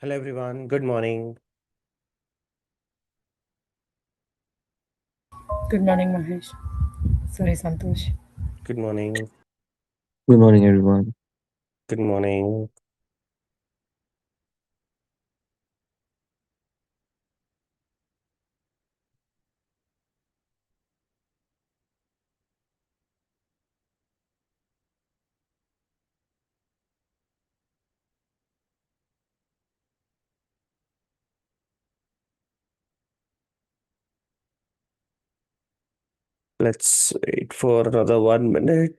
Hello everyone, good morning. Good morning, Mahesh. Sorry, Santosh. Good morning. Good morning, everyone. Good morning. Let's wait for another 1 minute.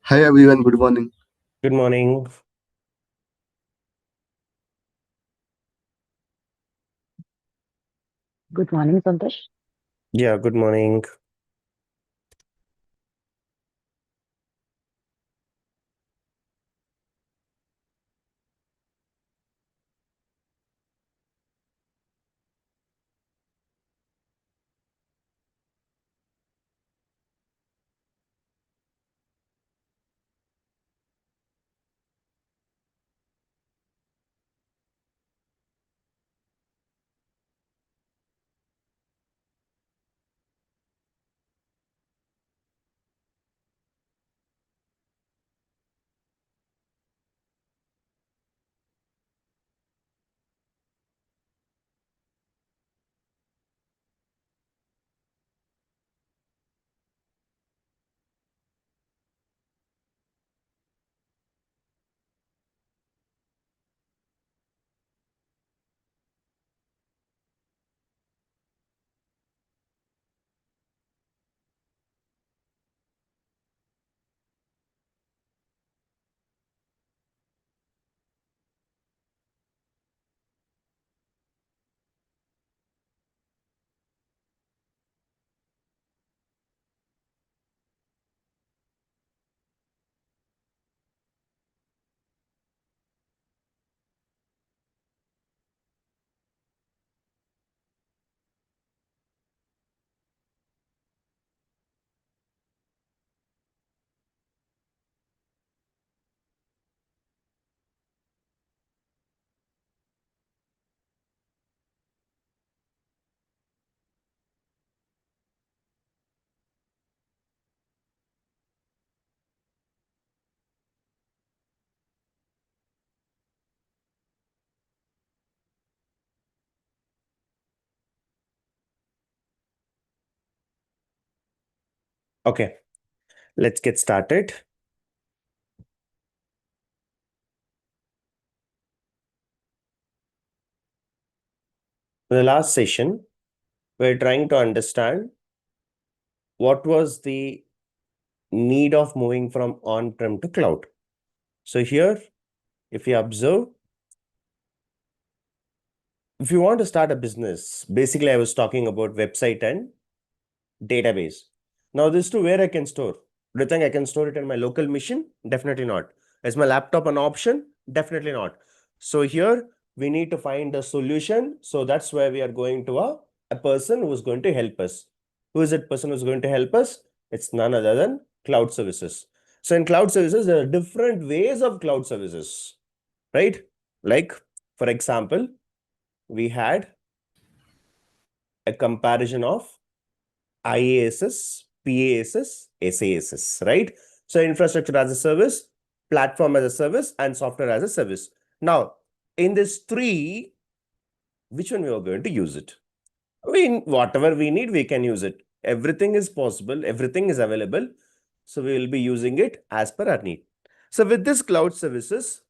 Hi everyone, good morning. Good morning. Good morning, Santosh. Yeah, good morning. Okay, let's get started. In the last session, we're trying to understand what was the need of moving from on-prem to cloud. So here, if you observe, if you want to start a business, basically I was talking about website and database. Now this to where I can store. Do you think I can store it in my local machine? Definitely not. Is my laptop an option? Definitely not. So here we need to find a solution. So that's where we are going to a person who is going to help us. Who is that person who's going to help us? It's none other than cloud services. So in cloud services, there are different ways of cloud services, right? Like, for example, we had a comparison of IaaS, PaaS, SaaS, right? So infrastructure as a service, platform as a service, and software as a service. Now, in this three, which one we are going to use it? Whatever we need, we can use it. Everything is possible. Everything is available. So we will be using it as per our need. So with this cloud services,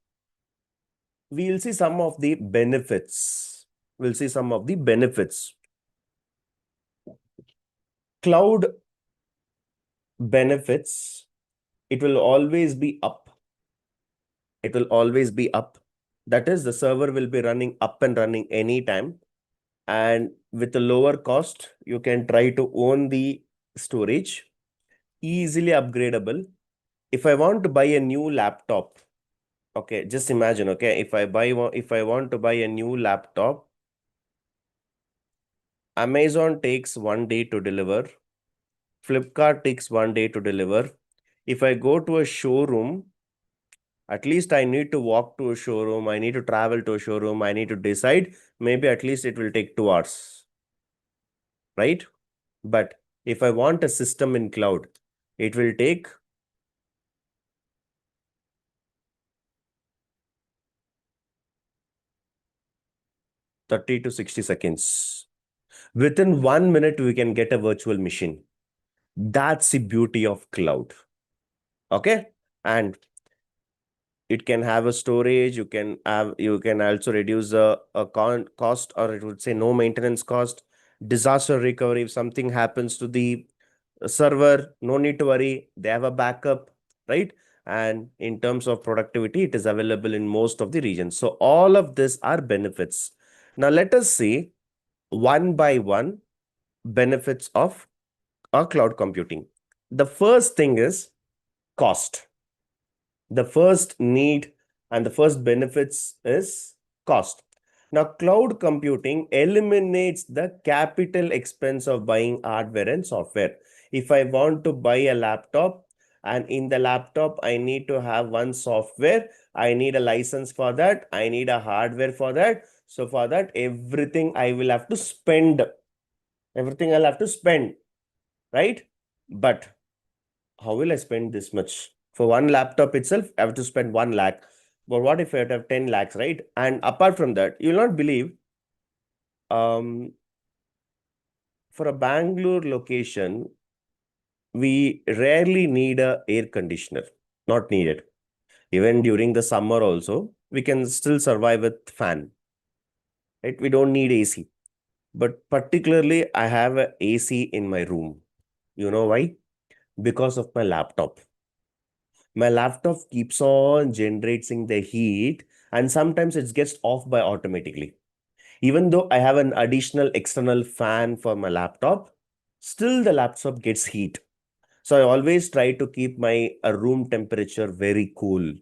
we'll see some of the benefits. We'll see some of the benefits. Cloud benefits, it will always be up. It will always be up. That is, the server will be running up and running anytime. And with a lower cost, you can try to own the storage, easily upgradable. If I want to buy a new laptop, okay, just imagine, okay, if I want to buy a new laptop, Amazon takes 1 day to deliver. Flipkart takes 1 day to deliver. If I go to a showroom, at least I need to walk to a showroom. I need to travel to a showroom. I need to decide. Maybe at least it will take 2 hours, right? But if I want a system in cloud, it will take 30 to 60 seconds. Within 1 minute, we can get a virtual machine. That's the beauty of cloud. Okay. And it can have a storage. You can also reduce a cost, or it would say no maintenance cost. Disaster recovery. If something happens to the server, no need to worry. They have a backup, right? And in terms of productivity, it is available in most of the regions. So all of this are benefits. Now let us see one by one benefits of our cloud computing. The first thing is cost. The first need and the first benefits is cost. Now, cloud computing eliminates the capital expense of buying hardware and software. If I want to buy a laptop, and in the laptop, I need to have one software, I need a license for that, I need a hardware for that. So for that, everything I will have to spend. Everything I'll have to spend, right? But how will I spend this much? For one laptop itself, I have to spend 1 lakh. But what if I have 10 lakhs, right? And apart from that, you'll not believe, for a Bangalore location, we rarely need a air conditioner. Not needed. Even during the summer also, we can still survive with fan. Right? We don't need AC. But particularly, I have a AC in my room. You know why? Because of my laptop. My laptop keeps on generating the heat, and sometimes it gets off by automatically. Even though I have an additional external fan for my laptop, still the laptop gets heat. So I always try to keep my room temperature very cool,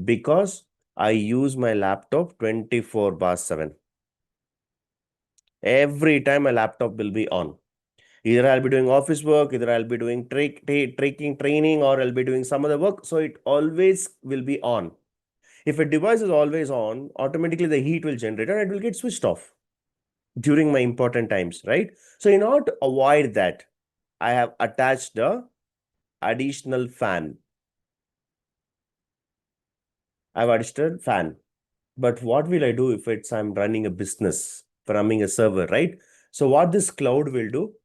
because I use my laptop 24/7. Every time my laptop will be on. Either I'll be doing office work, either I'll be doing training, or I'll be doing some other work. So it always will be on. If a device is always on, automatically the heat will generate and it will get switched off during my important times, right? So in order to avoid that, I have attached the additional fan. I've additional fan. But what will I do if I'm running a business, running a server, right? So what this cloud will do,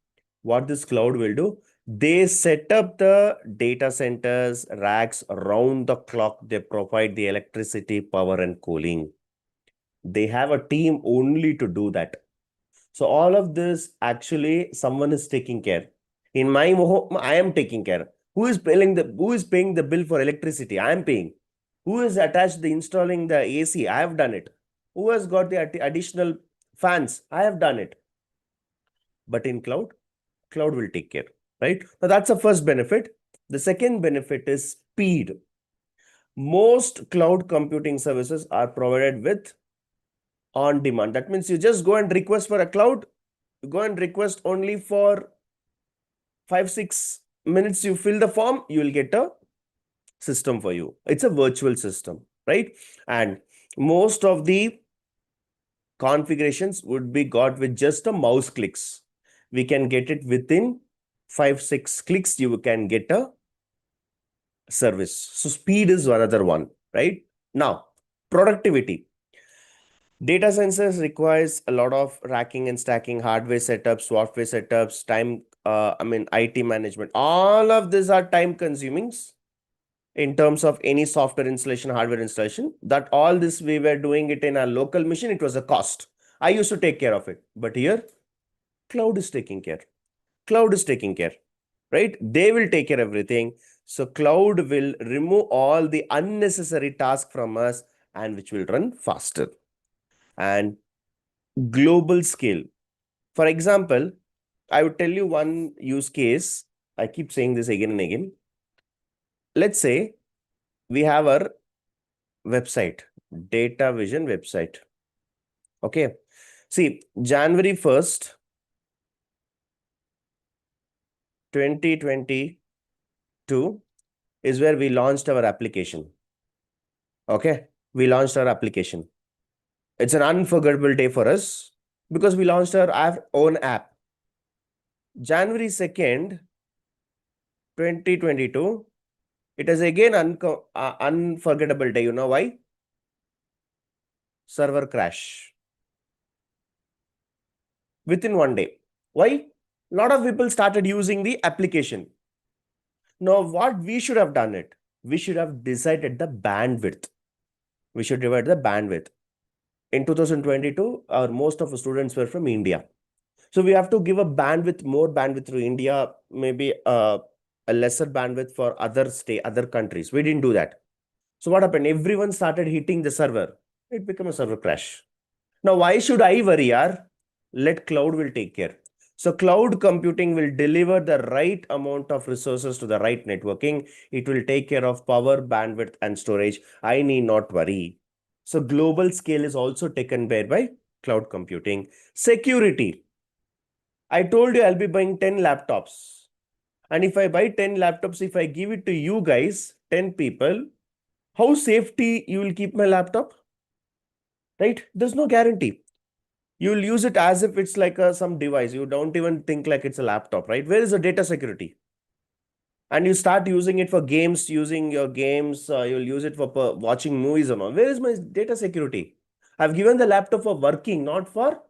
they set up the data centers, racks around the clock. They provide the electricity, power, and cooling. They have a team only to do that. So all of this, actually, someone is taking care. In my home, I am taking care. Who is paying the bill for electricity? I am paying. Who is attached the installing the AC? I have done it. Who has got the additional fans? I have done it. But in cloud will take care, right? Now that's the first benefit. The second benefit is speed. Most cloud computing services are provided with on demand. That means you just go and request for a cloud, you go and request only for 5-6 minutes, you fill the form, you will get a system for you. It's a virtual system, right? And most of the configurations would be got with just a mouse clicks. We can get it within 5-6 clicks, you can get a service. So speed is another one, right? Now, productivity. Data science requires a lot of racking and stacking, hardware setups, software setups, IT management. All of these are time consuming. in terms of any software installation, hardware installation, that all this we were doing it in our local machine, it was a cost. I used to take care of it. But here, cloud is taking care. Cloud is taking care, right? They will take care of everything. So cloud will remove all the unnecessary tasks from us and which will run faster. And global scale. For example, I would tell you one use case. I keep saying this again and again. Let's say we have our website, Data Vision website. Okay. See, January 1st, 2022 is where we launched our application. Okay. We launched our application. It's an unforgettable day for us because we launched our own app. January 2nd, 2022, it is again unforgettable day. You know why? Server crash. Within one day. Why? A lot of people started using the application. Now, what we should have done it? We should have decided the bandwidth. We should divide the bandwidth. In 2022, most of the students were from India. So we have to give a bandwidth, more bandwidth to India, maybe a lesser bandwidth for other countries. We didn't do that. So what happened? Everyone started hitting the server. It became a server crash. Now, why should I worry? Let cloud will take care. So cloud computing will deliver the right amount of resources to the right networking. It will take care of power, bandwidth, and storage. I need not worry. So global scale is also taken care by cloud computing. Security. I told you I'll be buying 10 laptops. And if I buy 10 laptops, if I give it to you guys, 10 people, how safety you will keep my laptop? Right? There's no guarantee. You will use it as if it's like some device. You don't even think like it's a laptop, right? Where is the data security? And you start using it for games, using your games, you'll use it for watching movies and all. Where is my data security? I've given the laptop for working, not for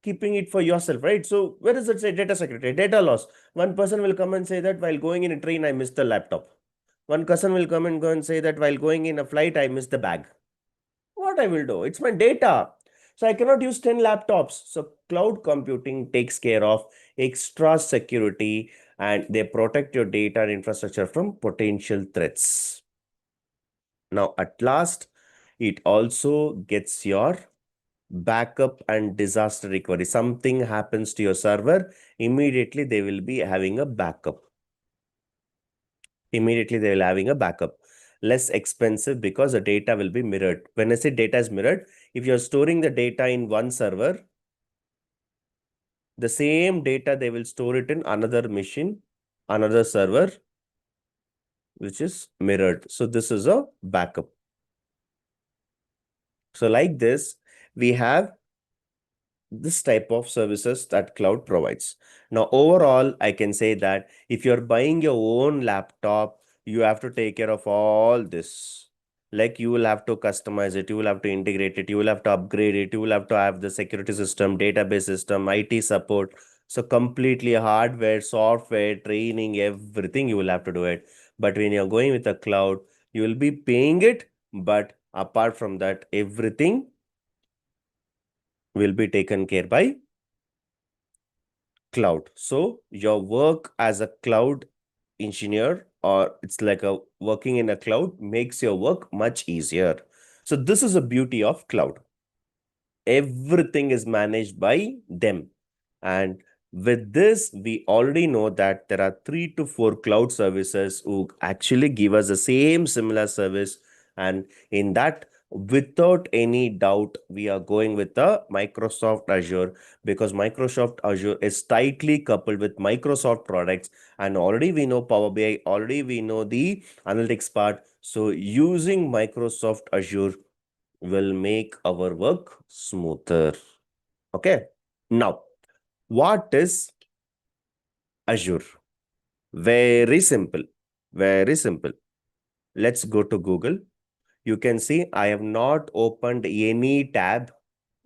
keeping it for yourself, right? So where does it say data security? Data loss. One person will come and say that while going in a train, I missed the laptop. One person will come and go and say that while going in a flight, I missed the bag. What I will do? It's my data. So I cannot use 10 laptops. So cloud computing takes care of extra security and they protect your data and infrastructure from potential threats. Now, at last, it also gets your backup and disaster recovery. Something happens to your server, immediately they will be having a backup. Immediately they will having a backup. Less expensive because the data will be mirrored. When I say data is mirrored, if you're storing the data in one server, the same data they will store it in another machine, another server, which is mirrored. So this is a backup. So like this, we have this type of services that cloud provides. Now, overall, I can say that if you're buying your own laptop, you have to take care of all this. Like you will have to customize it, you will have to integrate it, you will have to upgrade it, you will have to have the security system, database system, IT support. So completely hardware, software, training, everything you will have to do it. But when you're going with the cloud, you will be paying it. But apart from that, everything will be taken care by cloud. So your work as a cloud engineer or it's like a working in a cloud makes your work much easier. So this is the beauty of cloud. Everything is managed by them. And with this, we already know that there are 3 to 4 cloud services who actually give us the same similar service. And in that, without any doubt, we are going with the Microsoft Azure because Microsoft Azure is tightly coupled with Microsoft products. And already we know Power BI, already we know the analytics part. So using Microsoft Azure will make our work smoother. Okay. Now, what is Azure? Very simple. Very simple. Let's go to Google. You can see I have not opened any tab,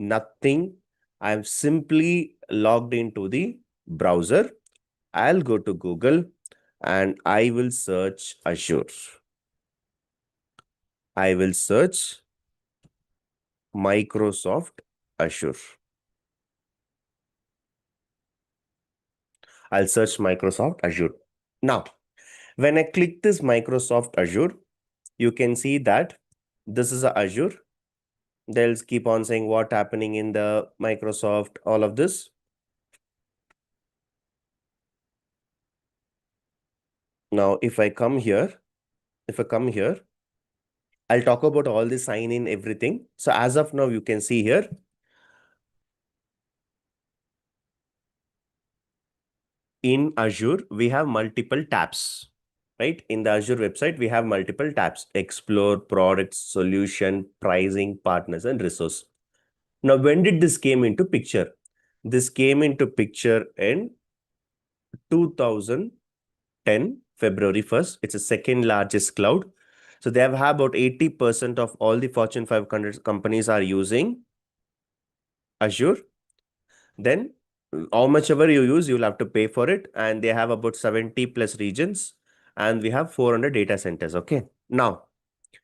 nothing. I'm simply logged into the browser. I'll go to Google and I will search Azure. I will search Microsoft Azure. I'll search Microsoft Azure. Now, when I click this Microsoft Azure, you can see that this is a Azure. They'll keep on saying what happening in the Microsoft, all of this. Now, if I come here, I'll talk about all the sign in everything. So as of now, you can see here, in Azure, we have multiple tabs, right? In the Azure website, we have multiple tabs: Explore, Products, Solution, Pricing, Partners, and Resource. Now, when did this came into picture? This came into picture in 2010, February 1st. It's the second largest cloud. So they have about 80% of all the Fortune 500 companies are using Azure. Then how much ever you use, you'll have to pay for it. And they have about 70 plus regions. And we have 400 data centers. Okay. Now,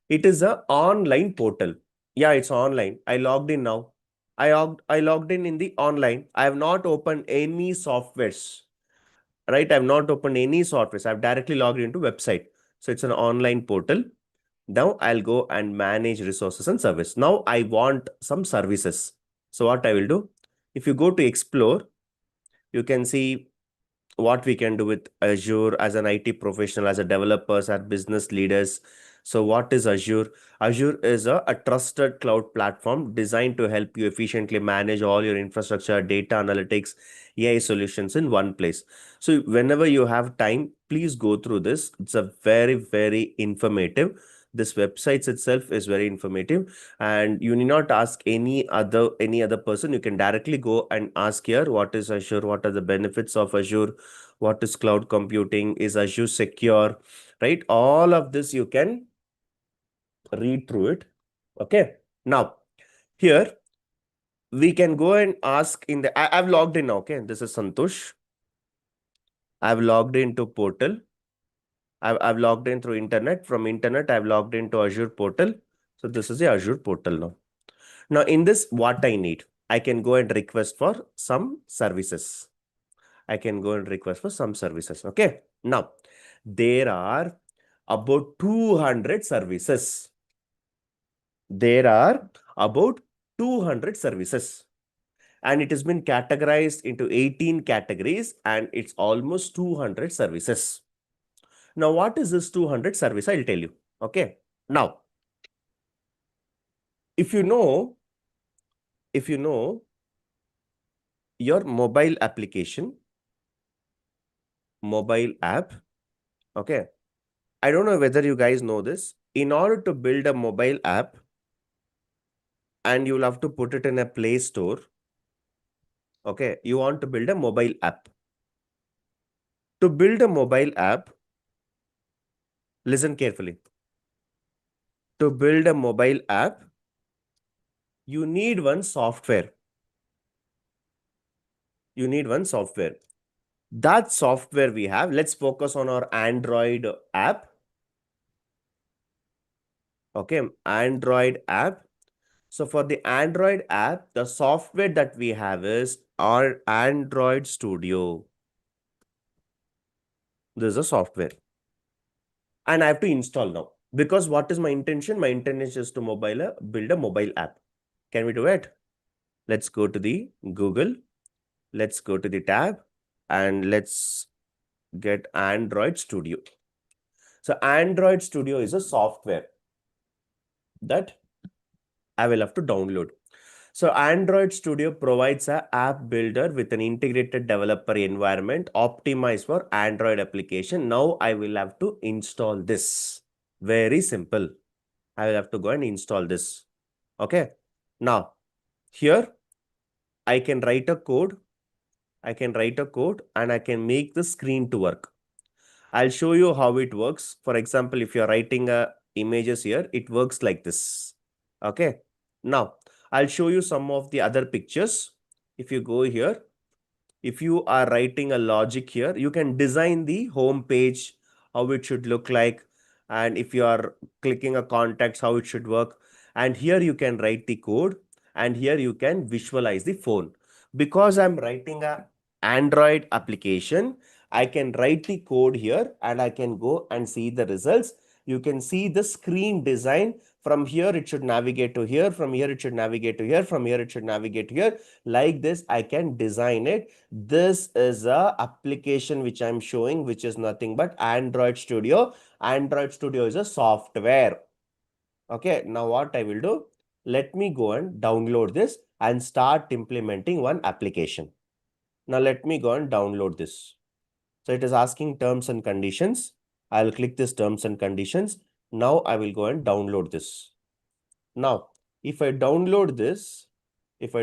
it is an online portal. Yeah, it's online. I logged in now. I logged in the online. I have not opened any softwares. Right? I have not opened any softwares. I've directly logged into website. So it's an online portal. Now I'll go and manage resources and service. Now I want some services. So what I will do, if you go to explore, you can see what we can do with Azure as an IT professional, as a developers, as business leaders. So what is Azure? Azure is a trusted cloud platform designed to help you efficiently manage all your infrastructure, data analytics, AI solutions in one place. So whenever you have time, please go through this. It's a very, very informative. This website itself is very informative, and you need not ask any other person. You can directly go and ask here, what is Azure? What are the benefits of Azure? What is cloud computing? Is Azure secure? Right? All of this you can read through it. Okay. Now, here we can go and ask in the, I've logged in now. Okay. This is Santosh. I've logged into portal. I've logged in through internet. From internet, I've logged into Azure portal. So this is the Azure portal now. Now in this, what I need, I can go and request for some services. I can go and request for some services. Okay. Now, there are about 200 services. There are about 200 services. And it has been categorized into 18 categories, and it's almost 200 services. Now, what is this 200 service? I'll tell you. Okay. Now, if you know your mobile application, mobile app, okay. I don't know whether you guys know this. In order to build a mobile app, and you'll have to put it in a Play Store. Okay, you want to build a mobile app. To build a mobile app, listen carefully. To build a mobile app, you need one software. You need one software. That software we have, let's focus on our Android app. Okay, Android app. So for the Android app, the software that we have is our Android Studio. This is a software. And I have to install now. Because what is my intention? My intention is to build a mobile app. Can we do it? Let's go to the Google. Let's go to the tab and let's get Android Studio. So Android Studio is a software that I will have to download. So Android Studio provides an app builder with an integrated developer environment optimized for Android application. Now I will have to install this. Very simple. I will have to go and install this. Okay. Now, here I can write a code. I can write a code and I can make the screen to work. I'll show you how it works. For example, if you're writing images here, it works like this. Okay. Now, I'll show you some of the other pictures. If you go here, if you are writing a logic here, you can design the home page, how it should look like. And if you are clicking a context, how it should work. And here you can write the code, and here you can visualize the phone. Because I'm writing a Android application, I can write the code here and I can go and see the results. You can see the screen design. From here, it should navigate to here. From here, it should navigate to here. From here, it should navigate to here. Like this, I can design it. This is a application which I'm showing, which is nothing but Android Studio. Android Studio is a software. Okay, now what I will do? Let me go and download this and start implementing one application. Now let me go and download this. So it is asking terms and conditions. I'll click this terms and conditions. Now I will go and download this. Now, if I download this, it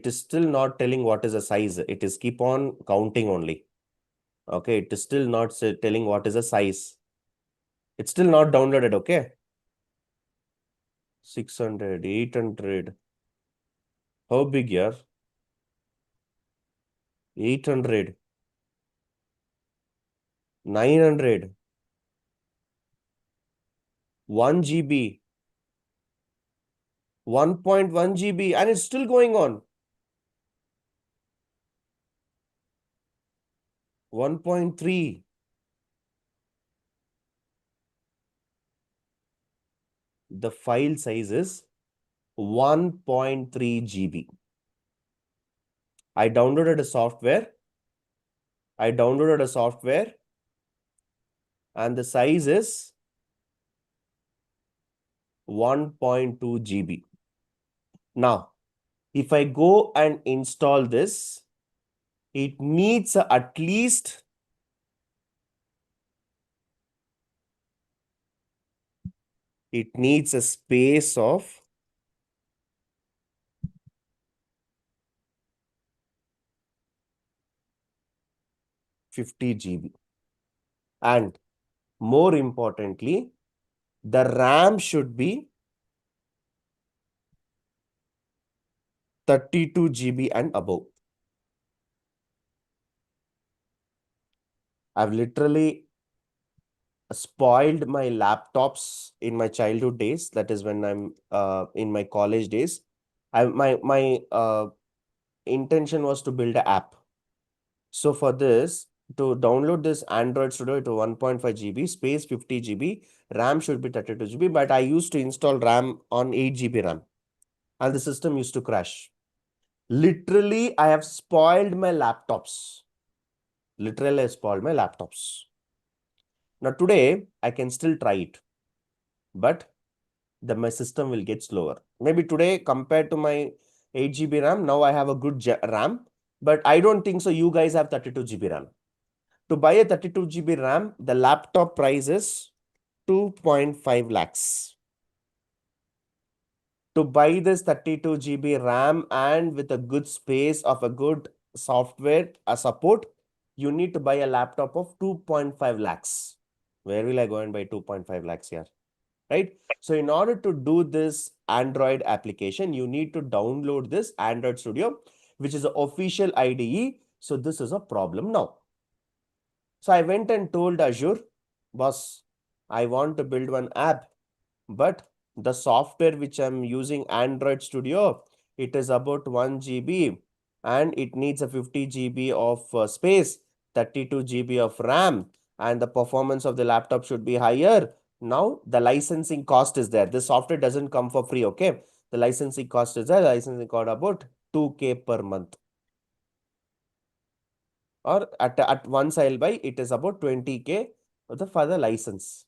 is still not telling what is the size. It is keep on counting only. Okay, it is still not telling what is the size. It's still not downloaded, okay? 600, 800. How big here? 800. 900. 1 GB. 1.1 GB. And it's still going on. 1.3. The file size is 1.3 GB. I downloaded a software. And the size is 1.2 GB. Now, if I go and install this, it needs at least a space of 50 GB. And more importantly, the RAM should be 32 GB and above. I've literally spoiled my laptops in my childhood days. That is when I'm in my college days. My intention was to build an app. So for this, to download this Android Studio to 1.5 GB, space 50 GB, RAM should be 32 GB, but I used to install RAM on 8 GB RAM and the system used to crash. Literally, I have spoiled my laptops. Literally, I spoiled my laptops. Now today, I can still try it, but my system will get slower. Maybe today, compared to my 8 GB RAM, now I have a good RAM, but I don't think so you guys have 32 GB RAM. To buy a 32 GB RAM, the laptop price is 2.5 lakhs. To buy this 32 GB RAM and with a good space of a good software support, you need to buy a laptop of 2.5 lakhs. Where will I go and buy 2.5 lakhs here? Right? So in order to do this Android application, you need to download this Android Studio, which is the official IDE. So this is a problem now. So I went and told Azure, boss, I want to build one app, but the software which I'm using, Android Studio, it is about 1 GB and it needs a 50 GB of space, 32 GB of RAM, and the performance of the laptop should be higher. Now the licensing cost is there. This software doesn't come for free, okay? The licensing cost is there. The licensing cost about 2K per month. Or at once I'll buy, it is about 20K for the license.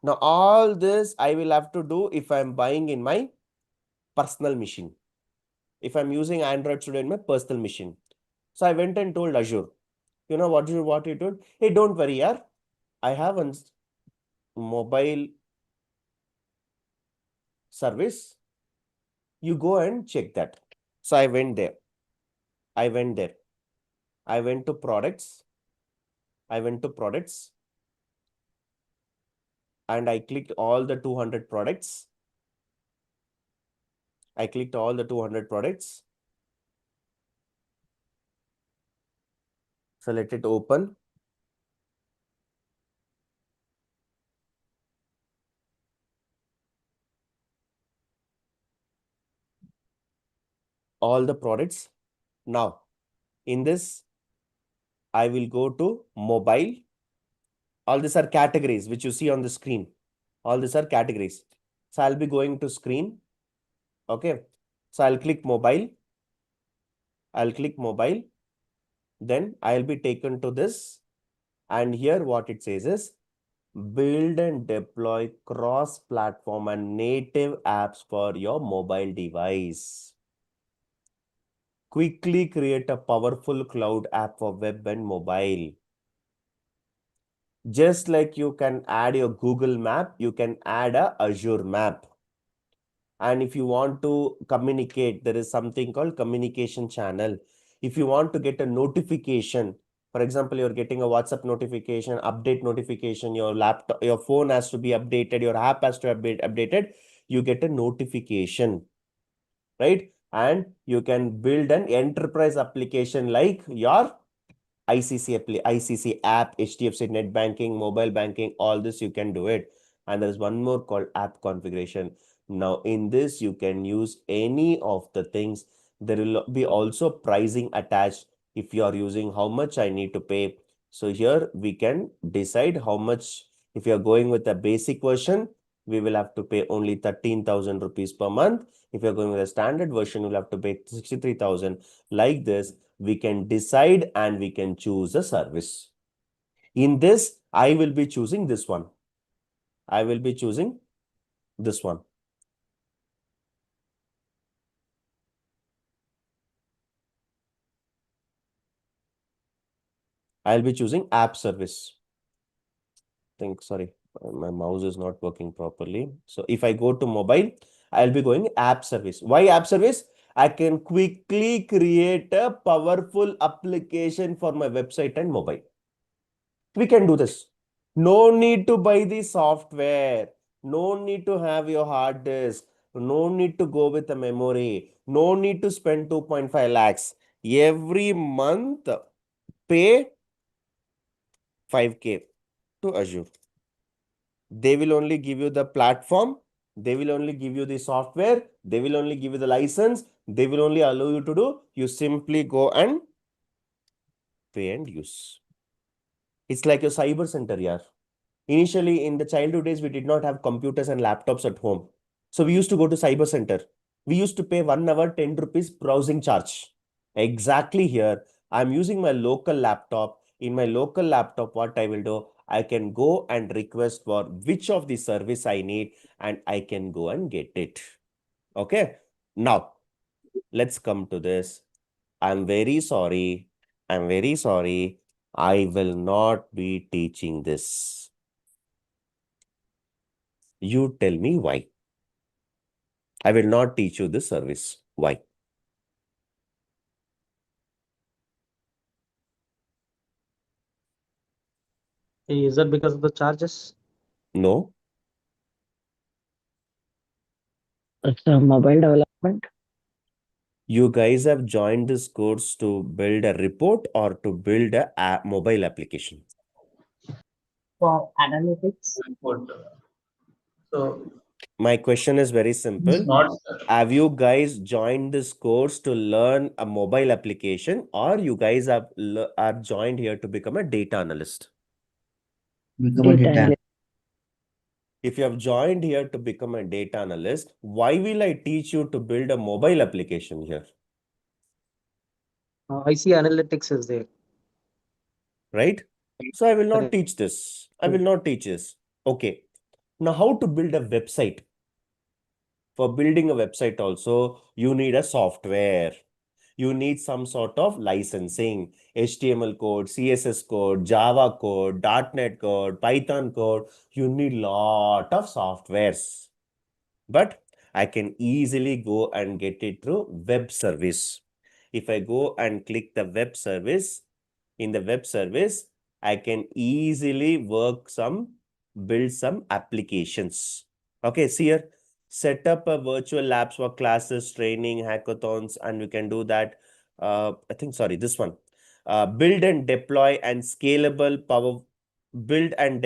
Now, all this I will have to do if I'm buying in my personal machine. If I'm using Android Studio in my personal machine. So I went and told Azure, you know what you told? Hey, don't worry, yaar. I have a mobile service. You go and check that. So I went there. I went to products. And I clicked all the 200 products. So let it open. All the products. Now, in this, I will go to mobile. All these are categories which you see on the screen. All these are categories. So I'll be going to screen. Okay. So I'll click mobile. I'll click mobile. Then I'll be taken to this. And here what it says is build and deploy cross-platform and native apps for your mobile device. Quickly create a powerful cloud app for web and mobile. Just like you can add your Google map, you can add a Azure map. And if you want to communicate, there is something called communication channel. If you want to get a notification, for example, you're getting a WhatsApp notification, update notification, your laptop, your phone has to be updated, your app has to be updated, you get a notification, right? And you can build an enterprise application like your ICC app, HDFC net banking, mobile banking, all this you can do it. And there's one more called app configuration. Now in this, you can use any of the things. There will be also pricing attached. If you are using how much I need to pay. So here we can decide how much. If you are going with the basic version, we will have to pay only 13,000 rupees per month. If you're going with a standard version, you'll have to pay 63,000. Like this, we can decide and we can choose a service. In this, I will be choosing this one. I will be choosing this one. I'll be choosing app service. Sorry, my mouse is not working properly. So if I go to mobile, I'll be going app service. Why app service? I can quickly create a powerful application for my website and mobile. We can do this. No need to buy the software. No need to have your hard disk. No need to go with the memory. No need to spend 2.5 lakhs. Every month, pay 5K to Azure. They will only give you the platform. They will only give you the software. They will only give you the license. They will only allow you to do. You simply go and pay and use. It's like your cyber center, yeah. Initially, in the childhood days, we did not have computers and laptops at home. So we used to go to cyber center. We used to pay 1 hour 10 rupees browsing charge. Exactly here, I'm using my local laptop. In my local laptop, what I will do, I can go and request for which of the service I need and I can go and get it. Okay. Now, let's come to this. I'm very sorry. I'm very sorry. I will not be teaching this. You tell me why. I will not teach you this service. Why? Is that because of the charges? No. It's a mobile development. You guys have joined this course to build a report or to build a mobile application? For analytics. So My question is very it's simple. not. Have you guys joined this course to learn a mobile application or you guys are joined here to become a data analyst? Become a Data data. analyst. If you have joined here to become a data analyst, why will I teach you to build a mobile application here? I see analytics is there. Right? So I will not Correct. teach this. I will not teach this. Okay. Now, how to build a website? For building a website also, you need a software. You need some sort of licensing, HTML code, CSS code, Java code, .NET code, Python code. You need lot of softwares. But I can easily go and get it through web service. If I go and click the web service, in the web service, I can easily build some applications. Okay, see here, set up a virtual labs for classes, training, hackathons, and we can do that. I think, sorry, this one. build and deploy and scalable build and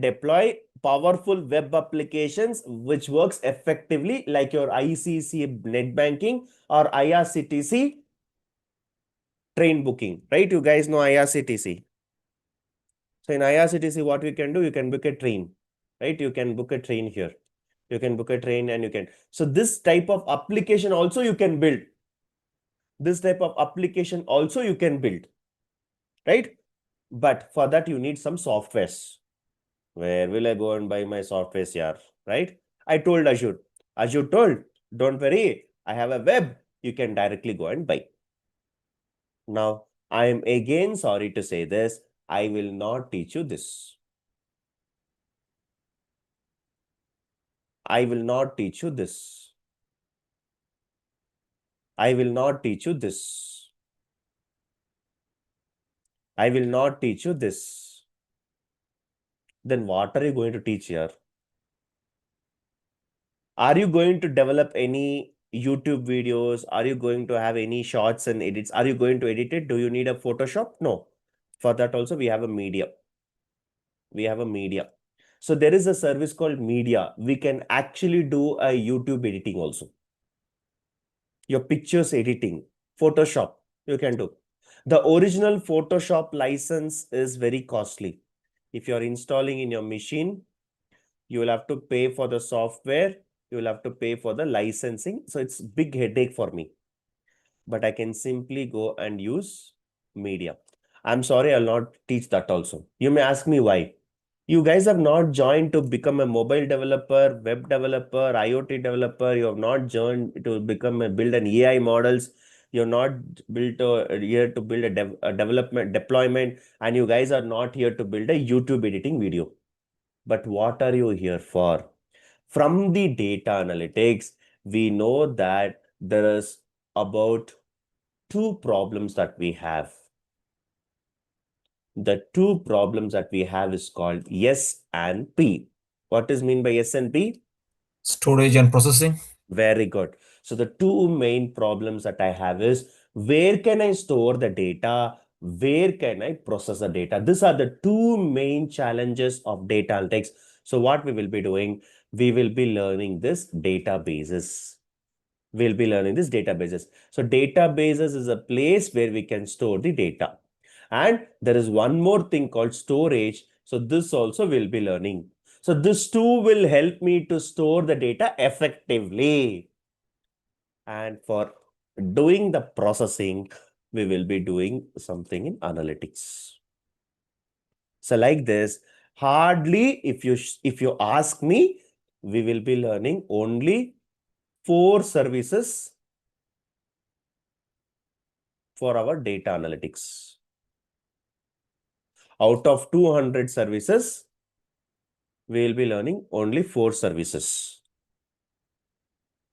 deploy powerful web applications which works effectively like your ICC net banking or IRCTC train booking, right? You guys know IRCTC. So in IRCTC, what you can do, you can book a train, right? You can book a train here. You can book a train and you can. So this type of application also you can build. This type of application also you can build, right? But for that, you need some softwares. Where will I go and buy my softwares here, right? I told Azure. Azure told, don't worry, I have a web. You can directly go and buy. Now, I am again sorry to say this. I will not teach you this. I will not teach you this. I will not teach you this. I will not teach you this. Then what are you going to teach here? Are you going to develop any YouTube videos? Are you going to have any shots and edits? Are you going to edit it? Do you need a Photoshop? No. For that also, we have a media. We have a media. So there is a service called media. We can actually do a YouTube editing also. Your pictures editing, Photoshop, you can do. The original Photoshop license is very costly. If you're installing in your machine, you will have to pay for the software. You will have to pay for the licensing. So it's big headache for me. But I can simply go and use media. I'm sorry, I'll not teach that also. You may ask me why. You guys have not joined to become a mobile developer, web developer, IoT developer. You have not joined to build an AI models. You're not here to build a development deployment, and you guys are not here to build a YouTube editing video. But what are you here for? From the data analytics, we know that there is about two problems that we have. The two problems that we have is called S and P. What is mean by S and P? Storage and processing. Very good. So the two main problems that I have is where can I store the data? Where can I process the data? These are the two main challenges of data analytics. So what we will be doing, we will be learning this databases. We'll be learning this databases. So databases is a place where we can store the data. And there is one more thing called storage. So this also we'll be learning. So this too will help me to store the data effectively. And for doing the processing, we will be doing something in analytics. So like this, hardly if you ask me, we will be learning only 4 services for our data analytics. Out of 200 services, we will be learning only 4 services.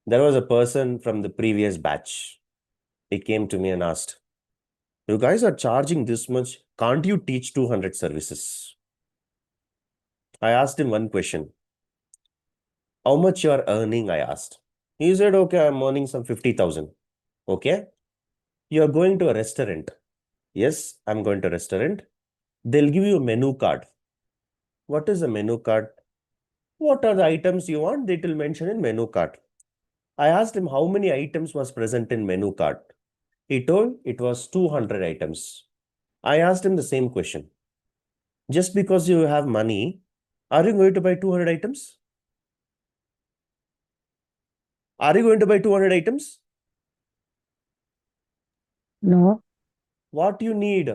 There was a person from the previous batch. He came to me and asked, you guys are charging this much. Can't you teach 200 services? I asked him one question. How much you are earning? I asked. He said, okay, I'm earning some 50,000. Okay. You are going to a restaurant. Yes, I'm going to a restaurant. They'll give you a menu card. What is a menu card? What are the items you want? They will mention in menu card. I asked him how many items was present in menu card. He told it was 200 items. I asked him the same question. Just because you have money, are you going to buy 200 items? Are you going to buy 200 items? No. What you need?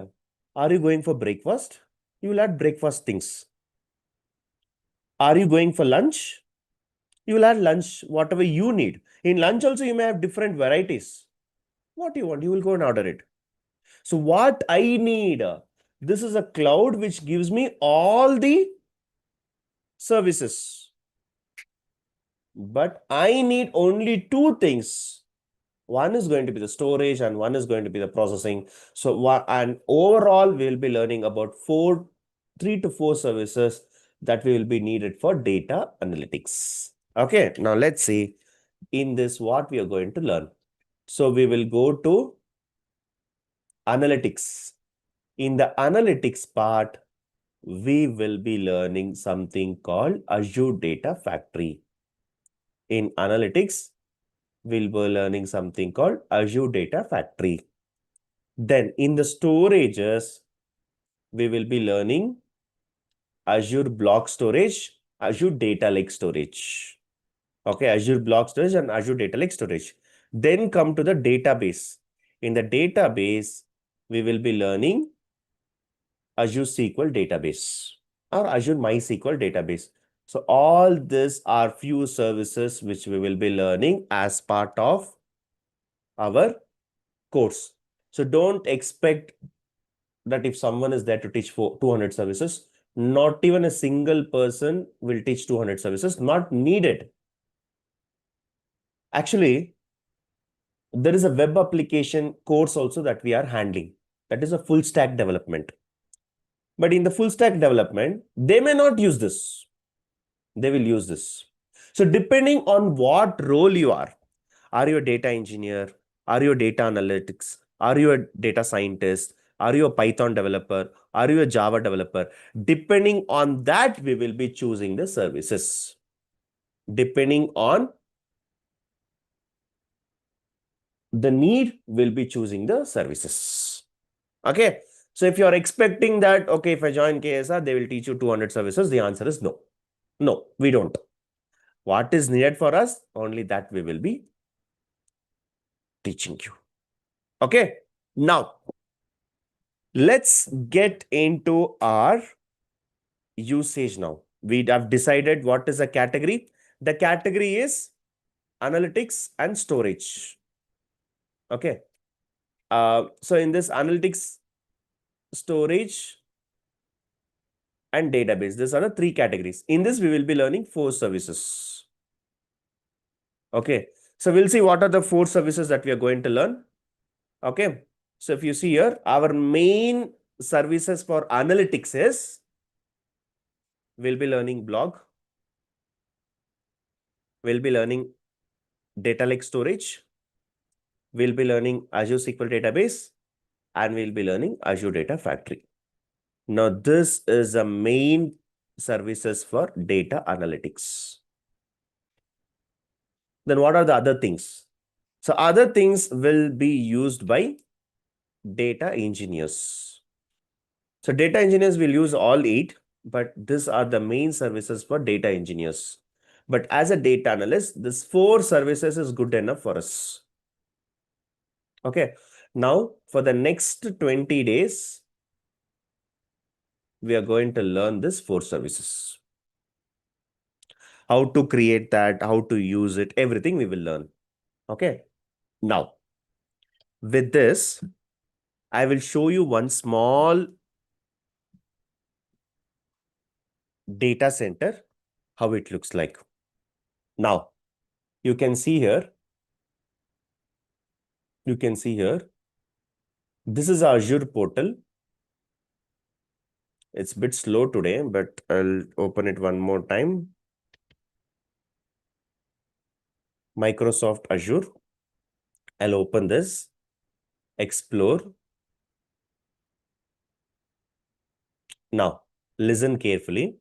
Are you going for breakfast? You will add breakfast things. Are you going for lunch? You will add lunch, whatever you need. In lunch also, you may have different varieties. What you want, you will go and order it. So what I need, this is a cloud which gives me all the services. But I need only 2 things. One is going to be the storage and one is going to be the processing. So, and overall, we will be learning about 3 to 4 services that will be needed for data analytics. Okay, now let's see in this what we are going to learn. So we will go to analytics. In the analytics part, we will be learning something called Azure Data Factory. In analytics, we'll be learning something called Azure Data Factory. Then in the storages, we will be learning Azure Blob Storage, Azure Data Lake Storage. Okay, Azure Blob Storage and Azure Data Lake Storage. Then come to the database. In the database, we will be learning Azure SQL Database or Azure MySQL Database. So all these are few services which we will be learning as part of our course. So don't expect that if someone is there to teach for 200 services, not even a single person will teach 200 services, not needed. Actually, there is a web application course also that we are handling. That is a full stack development. But in the full stack development, they may not use this. They will use this. So depending on what role you are you a data engineer? Are you a data analytics? Are you a data scientist? Are you a Python developer? Are you a Java developer? Depending on that, we will be choosing the services. Depending on the need, we'll be choosing the services. Okay. So if you're expecting that, okay, if I join KSR, they will teach you 200 services, the answer is no. No, we don't. What is needed for us? Only that we will be teaching you. Okay. Now, let's get into our usage now. We have decided what is a category. The category is analytics and storage. Okay. So in this analytics, storage, and database, these are the three categories. In this, we will be learning 4 services. Okay. So we'll see what are the 4 services that we are going to learn. Okay. So if you see here, our main services for analytics is, we'll be learning blog. We'll be learning data lake storage. We'll be learning Azure SQL Database. And we'll be learning Azure Data Factory. Now, this is the main services for data analytics. Then what are the other things? So other things will be used by data engineers. So data engineers will use all 8, but these are the main services for data engineers. But as a data analyst, this 4 services is good enough for us. Okay. Now, for the next 20 days, we are going to learn this 4 services. How to create that, how to use it, everything we will learn. Okay. Now, with this, I will show you one small data center, how it looks like. Now, you can see here, this is Azure portal. It's a bit slow today, but I'll open it one more time. Microsoft Azure. I'll open this, explore. Now, listen carefully.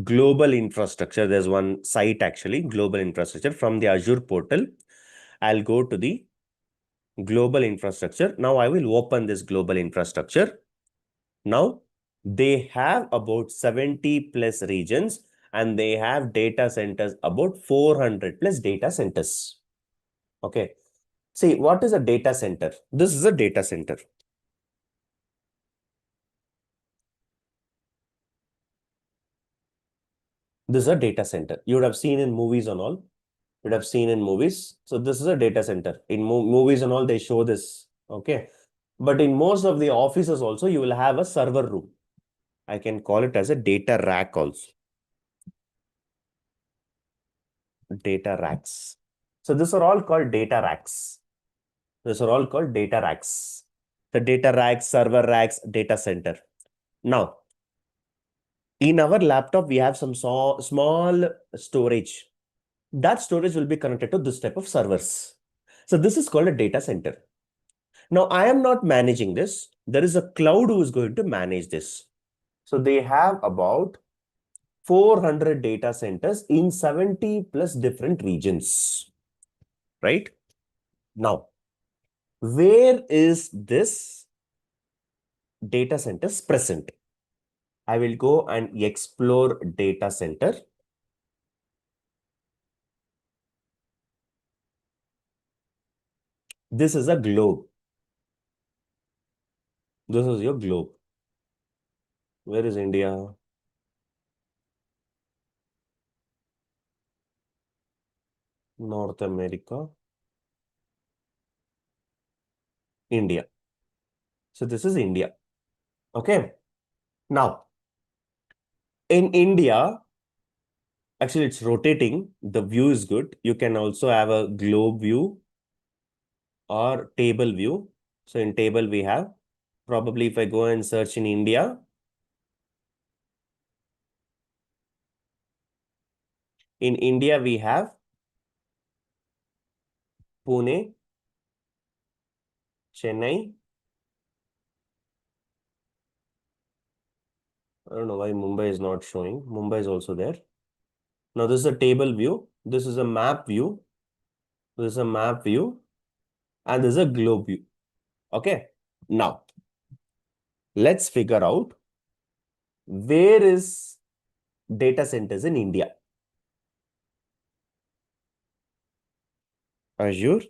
Global infrastructure. There's one site actually, global infrastructure. From the Azure portal, I'll go to the global infrastructure. Now I will open this global infrastructure. Now they have about 70 plus regions and they have data centers, about 400 plus data centers. Okay. See, what is a data center? This is a data center. This is a data center. You would have seen in movies and all. You would have seen in movies. So this is a data center. In movies and all, they show this. Okay. But in most of the offices also, you will have a server room. I can call it as a data rack also. Data racks. So these are all called data racks. These are all called data racks. The data racks, server racks, data center. Now, in our laptop, we have some small storage. That storage will be connected to this type of servers. So this is called a data center. Now, I am not managing this. There is a cloud who is going to manage this. So they have about 400 data centers in 70 plus different regions, right? Now, where is this data centers present? I will go and explore data center. This is a globe. This is your globe. Where is India? North America. India. So this is India. Okay. Now, in India, actually it's rotating. The view is good. You can also have a globe view or table view. So in table we have, probably if I go and search in India, in India we have Pune, Chennai. I don't know why Mumbai is not showing. Mumbai is also there. Now this is a table view. This is a map view. This is a map view. And this is a globe view. Okay. Now, let's figure out where is data centers in India. Azure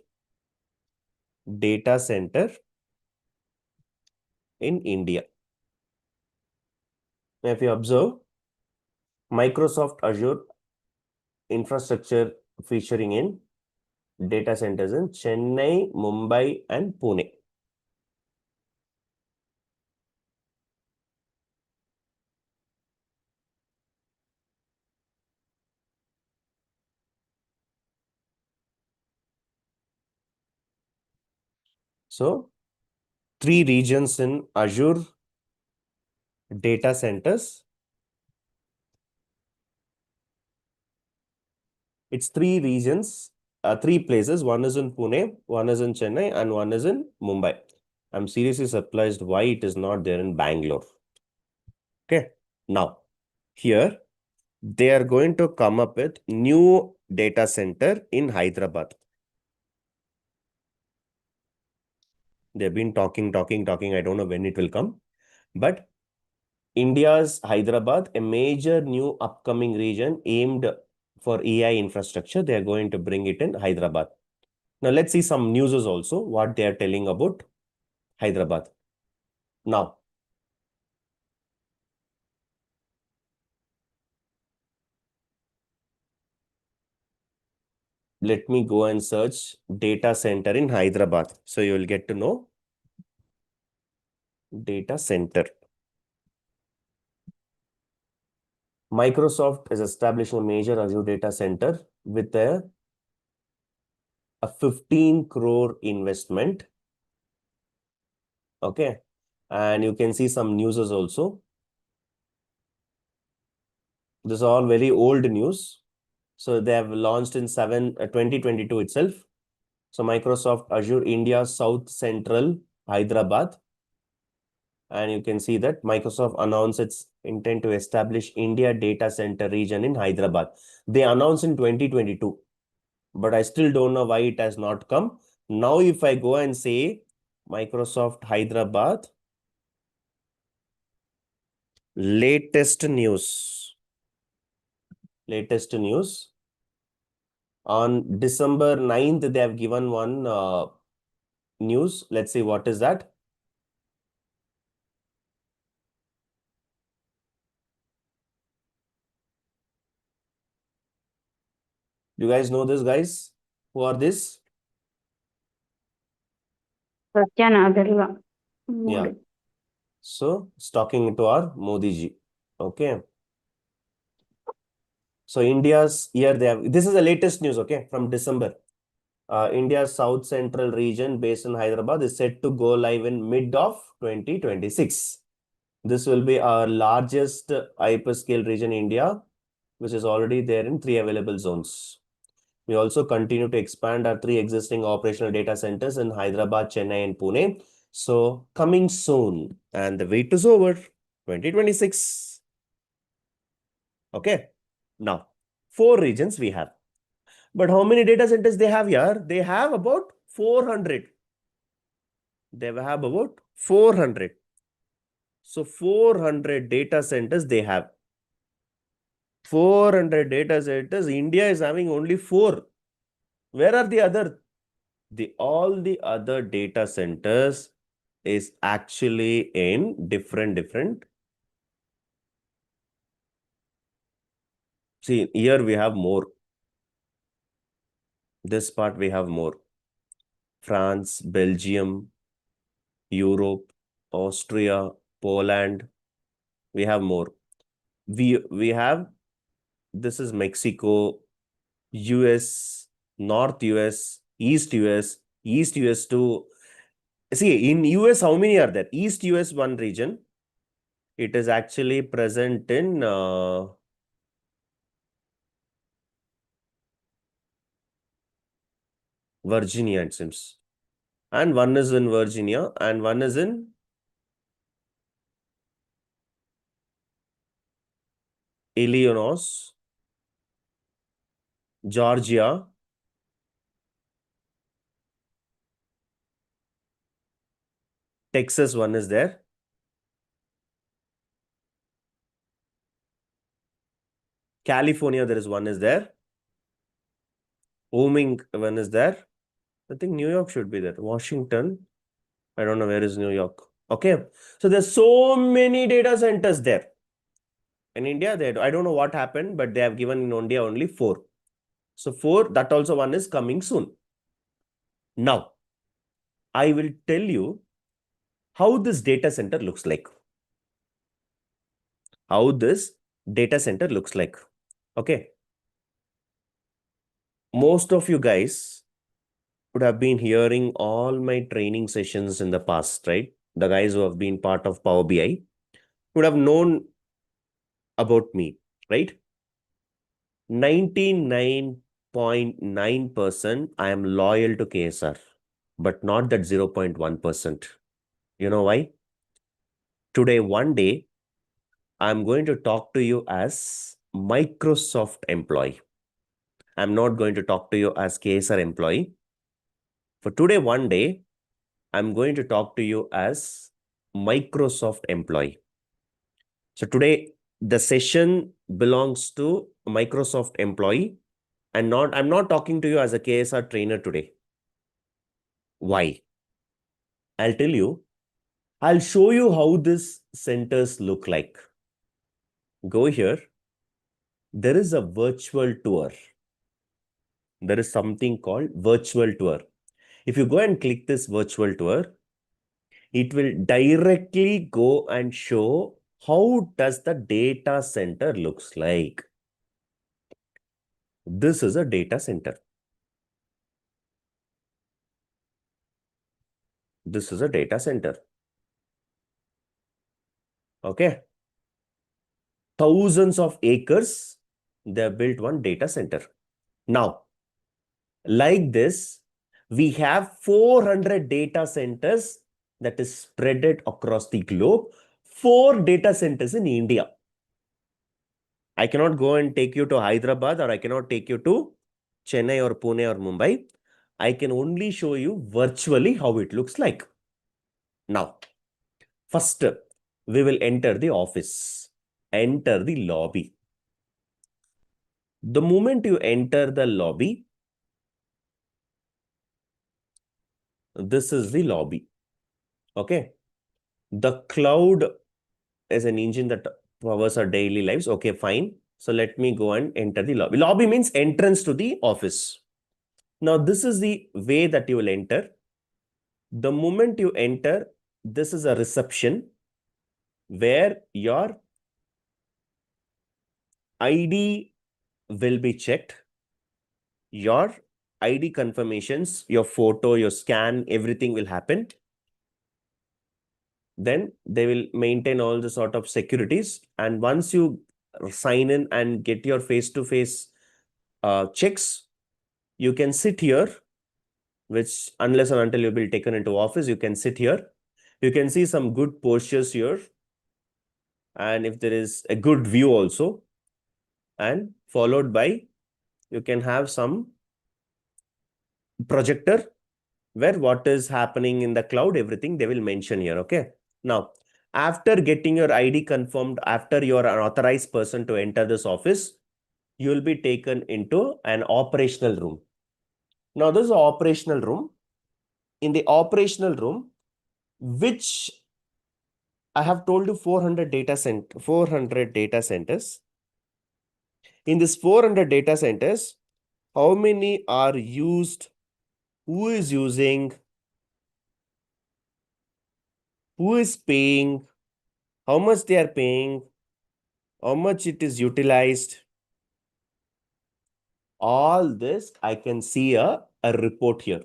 Data Center in India. Now, if you observe, Microsoft Azure infrastructure featuring in data centers in Chennai, Mumbai, and Pune. So, 3 regions in Azure data centers. It's 3 regions, 3 places. One is in Pune, one is in Chennai, and one is in Mumbai. I'm seriously surprised why it is not there in Bangalore. Okay. Now, here, they are going to come up with new data center in Hyderabad. They've been talking. I don't know when it will come. But India's Hyderabad, a major new upcoming region aimed for AI infrastructure. They are going to bring it in Hyderabad. Now, let's see some news also, what they are telling about Hyderabad. Now, let me go and search data center in Hyderabad. So you will get to know data center. Microsoft is establishing a major Azure data center with a 15 crore investment. Okay. And you can see some news also. This is all very old news. So they have launched in 2022 itself. So Microsoft Azure India South Central Hyderabad. And you can see that Microsoft announced its intent to establish India data center region in Hyderabad. They announced in 2022, but I still don't know why it has not come. Now, if I go and say Microsoft Hyderabad, latest news. On December 9th, they have given one news. Let's see what is that. You guys know this, guys? Who are this? Satya Nadella. Yeah. So it's talking to our Modi ji. Okay. So India's year they have, this is the latest news, okay, from December. India's South Central region based in Hyderabad is set to go live in mid of 2026. This will be our largest hyperscale region in India, which is already there in 3 available zones. We also continue to expand our 3 existing operational data centers in Hyderabad, Chennai, and Pune. So coming soon, and the wait is over, 2026. Okay, now 4 regions we have. But how many data centers they have here? They have about 400. They have about 400. So 400 data centers they have. 400 data centers. India is having only 4. Where are the other? All the other data centers is actually in different. See, here we have more. This part we have more. France, Belgium, Europe, Austria, Poland. We have more. We have, this is Mexico, US, North US, East US, East US 2. See, in US, how many are there? East US 1 region. It is actually present in Virginia, it seems. And 1 is in Virginia and 1 is in Illinois, Georgia, Texas 1 is there. California, there is 1 is there. Wyoming 1 is there. I think New York should be there. Washington. I don't know where is New York. Okay. So there's so many data centers there. In India, I don't know what happened, but they have given in India only 4. So 4, that also 1 is coming soon. Now, I will tell you how this data center looks like. How this data center looks like. Okay. Most of you guys would have been hearing all my training sessions in the past, right? The guys who have been part of Power BI would have known about me, right? 99.9% I am loyal to KSR, but not that 0.1%. You know why? Today, one day, I'm going to talk to you as Microsoft employee. I'm not going to talk to you as KSR employee. For today, one day, I'm going to talk to you as Microsoft employee. So today, the session belongs to Microsoft employee, and I'm not talking to you as a KSR trainer today. Why? I'll tell you. I'll show you how these centers look like. Go here. There is a virtual tour. There is something called virtual tour. If you go and click this virtual tour, it will directly go and show how does the data center looks like. This is a data center. This is a data center. Okay. Thousands of acres, they have built one data center. Now, like this, we have 400 data centers that is spread across the globe. 4 data centers in India. I cannot go and take you to Hyderabad, or I cannot take you to Chennai or Pune or Mumbai. I can only show you virtually how it looks like. Now, first, we will enter the office, enter the lobby. The moment you enter the lobby, this is the lobby. Okay. The cloud is an engine that powers our daily lives. Okay, fine. So let me go and enter the lobby. Lobby means entrance to the office. Now, this is the way that you will enter. The moment you enter, this is a reception where your ID will be checked. Your ID confirmations, your photo, your scan, everything will happen. Then they will maintain all the sort of securities. And once you sign in and get your face-to-face checks, you can sit here, which unless and until you'll be taken into office, you can sit here. You can see some good postures here. And if there is a good view also, and followed by, you can have some projector where what is happening in the cloud, everything they will mention here. Okay. Now, after getting your ID confirmed, after you are an authorized person to enter this office, you will be taken into an operational room. Now, this is an operational room. In the operational room, which I have told you 400 data centers. In this 400 data centers, how many are used? Who is using? Who is paying? How much they are paying? How much it is utilized? All this, I can see a report here.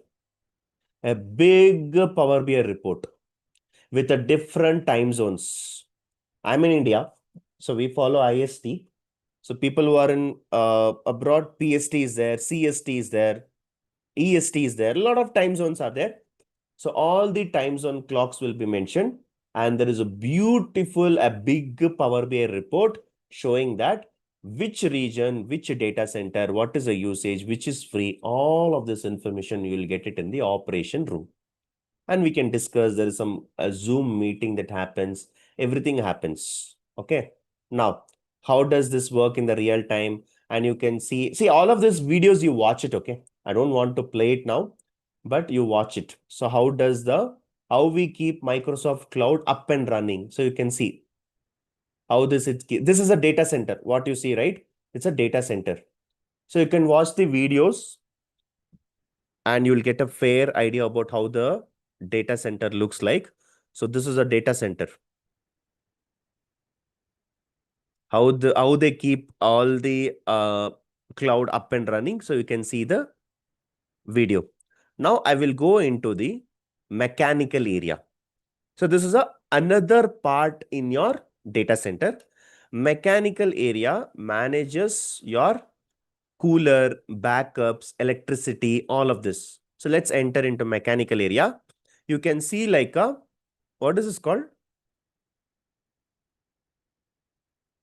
A big Power BI report with a different time zones. I'm in India, so we follow IST. So people who are in abroad, PST is there, CST is there, EST is there. A lot of time zones are there. So all the time zone clocks will be mentioned. And there is a beautiful, a big Power BI report showing that which region, which data center, what is the usage, which is free. All of this information, you will get it in the operation room. And we can discuss, there is a Zoom meeting that happens. Everything happens. Okay. Now, how does this work in the real time? And you can see all of these videos, you watch it. Okay. I don't want to play it now, but you watch it. So how we keep Microsoft Cloud up and running. So you can see how this is a data center. What you see, right? It's a data center. So you can watch the videos and you'll get a fair idea about how the data center looks like. So this is a data center. How they keep all the cloud up and running. So you can see the video. Now I will go into the mechanical area. So this is another part in your data center. Mechanical area manages your cooler, backups, electricity, all of this. So let's enter into mechanical area. You can see like what is this called?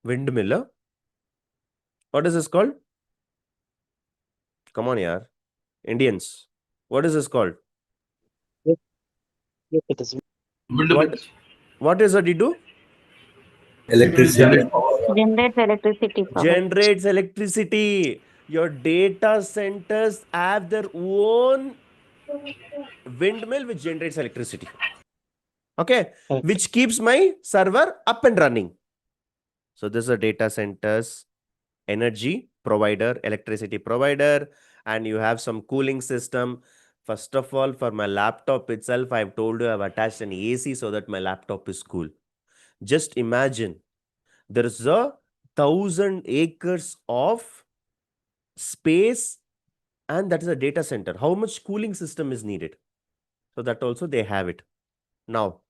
Windmiller. What is this called? Come on, yaar. Indians. What is this called? Yes, it is. What is it you do? Electricity. Generates electricity power. Generates electricity. Your data centers have their own windmill which generates electricity. Okay. Correct. Which keeps my server up and running. So this is a data centers energy provider, electricity provider, and you have some cooling system. First of all, for my laptop itself, I've told you I've attached an AC so that my laptop is cool. Just imagine there is 1,000 acres of space and that is a data center. How much cooling system is needed? So that also they have it. Now,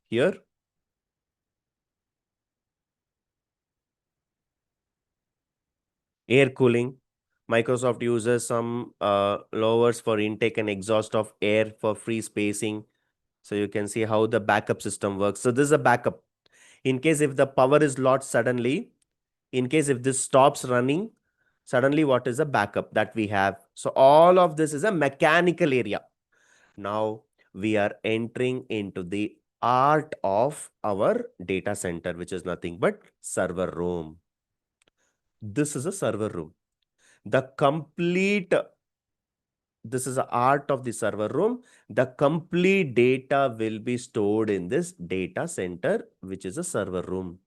here, air cooling. Microsoft uses some lowers for intake and exhaust of air for free spacing. So you can see how the backup system works. So this is a backup. In case if the power is lost suddenly, in case if this stops running, suddenly what is a backup that we have? So all of this is a mechanical area. Now we are entering into the art of our data center, which is nothing but server room. This is a server room. This is the art of the server room. The complete data will be stored in this data center, which is a server room.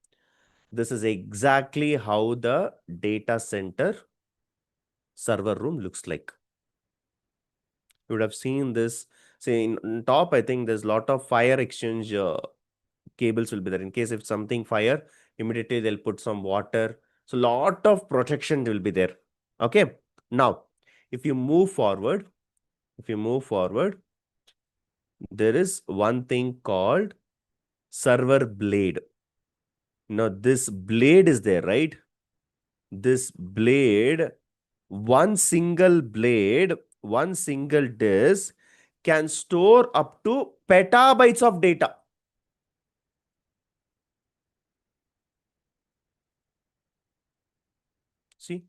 This is exactly how the data center server room looks like. You would have seen this. See, in top, I think there's a lot of fire exchange cables will be there. In case if something fire, immediately they'll put some water. So lot of protection will be there. Okay. Now, if you move forward, there is one thing called server blade. Now this blade is there, right? This blade, one single disk can store up to petabytes of data. See,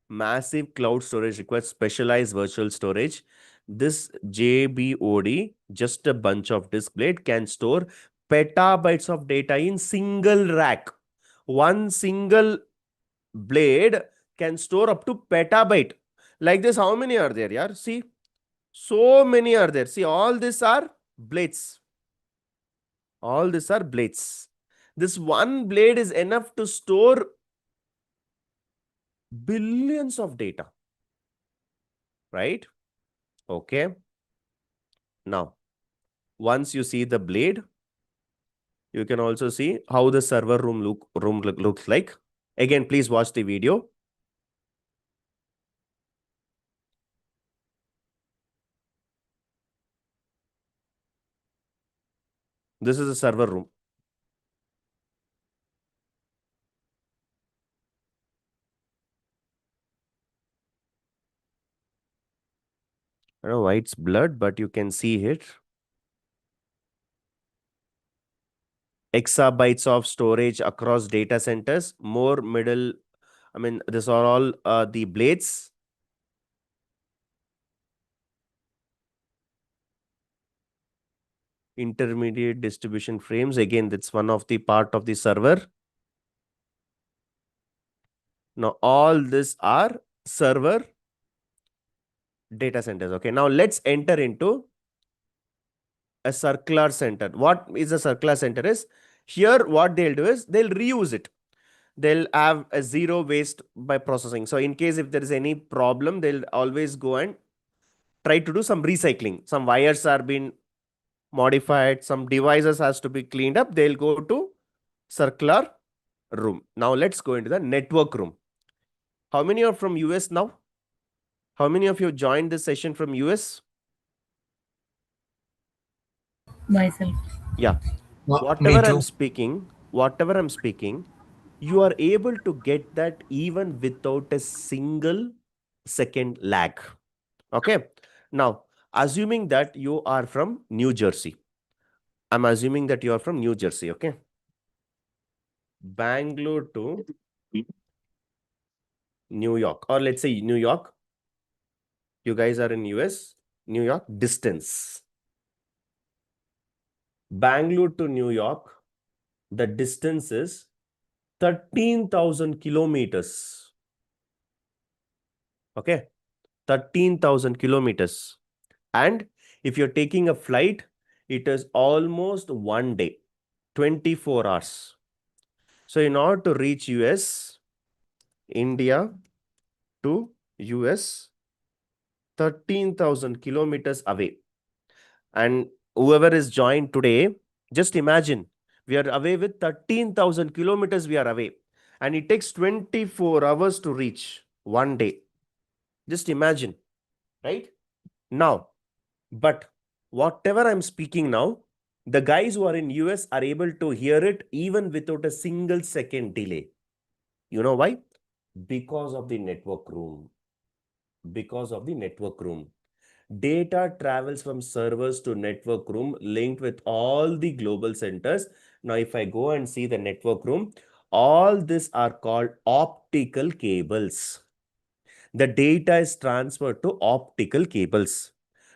massive cloud storage requires specialized virtual storage. This JBOD, just a bunch of disk blade, can store petabytes of data in single rack. One single blade can store up to petabyte. Like this, how many are there, yaar? See, so many are there. See, all these are blades. All these are blades. This one blade is enough to store billions of data, right? Okay. Now, once you see the blade, you can also see how the server room looks like. Again, please watch the video. This is a server room. I don't know why it's blurred, but you can see it. Exabytes of storage across data centers, more middle. I mean, these are all the blades. Intermediate distribution frames. Again, that's one of the part of the server. Now, all these are server data centers. Okay, now let's enter into a circular center. What is a circular center is, here what they'll do is they'll reuse it. They'll have a zero waste by processing. So in case if there is any problem, they'll always go and try to do some recycling. Some wires are being modified, some devices has to be cleaned up. They'll go to circular room. Now let's go into the network room. How many are from US now? How many of you joined this session from US? Myself. Yeah. Me Whatever I'm too. speaking, you are able to get that even without a single second lag. Okay. Now, assuming that you are from New Jersey. I'm assuming that you are from New Jersey. Okay. Bangalore to New York, or let's say New York. You guys are in US, New York, distance. Bangalore to New York, the distance is 13,000 kilometers. Okay. 13,000 kilometers. And if you're taking a flight, it is almost one day, 24 hours. So in order to reach US, India to US, 13,000 kilometers away. And whoever is joined today, just imagine, we are away with 13,000 kilometers we are away. And it takes 24 hours to reach one day. Just imagine, right? Now, but whatever I'm speaking now, the guys who are in US are able to hear it even without a single second delay. You know why? Because of the network room. Because of the network room. Data travels from servers to network room linked with all the global centers. Now, if I go and see the network room, all these are called optical cables. The data is transferred to optical cables.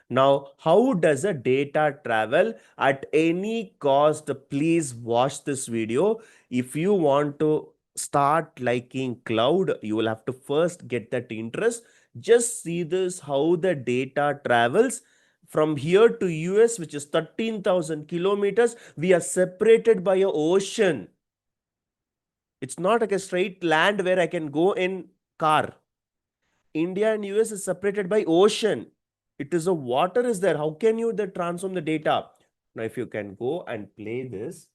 Now, how does a data travel at any cost? Please watch this video. If you want to start liking cloud, you will have to first get that interest. Just see this, how the data travels from here to US, which is 13,000 kilometers. We are separated by an ocean. It's not like a straight land where I can go in car. India and US is separated by ocean. It is a water is there. How can you transform the data? Now, if you can go and play this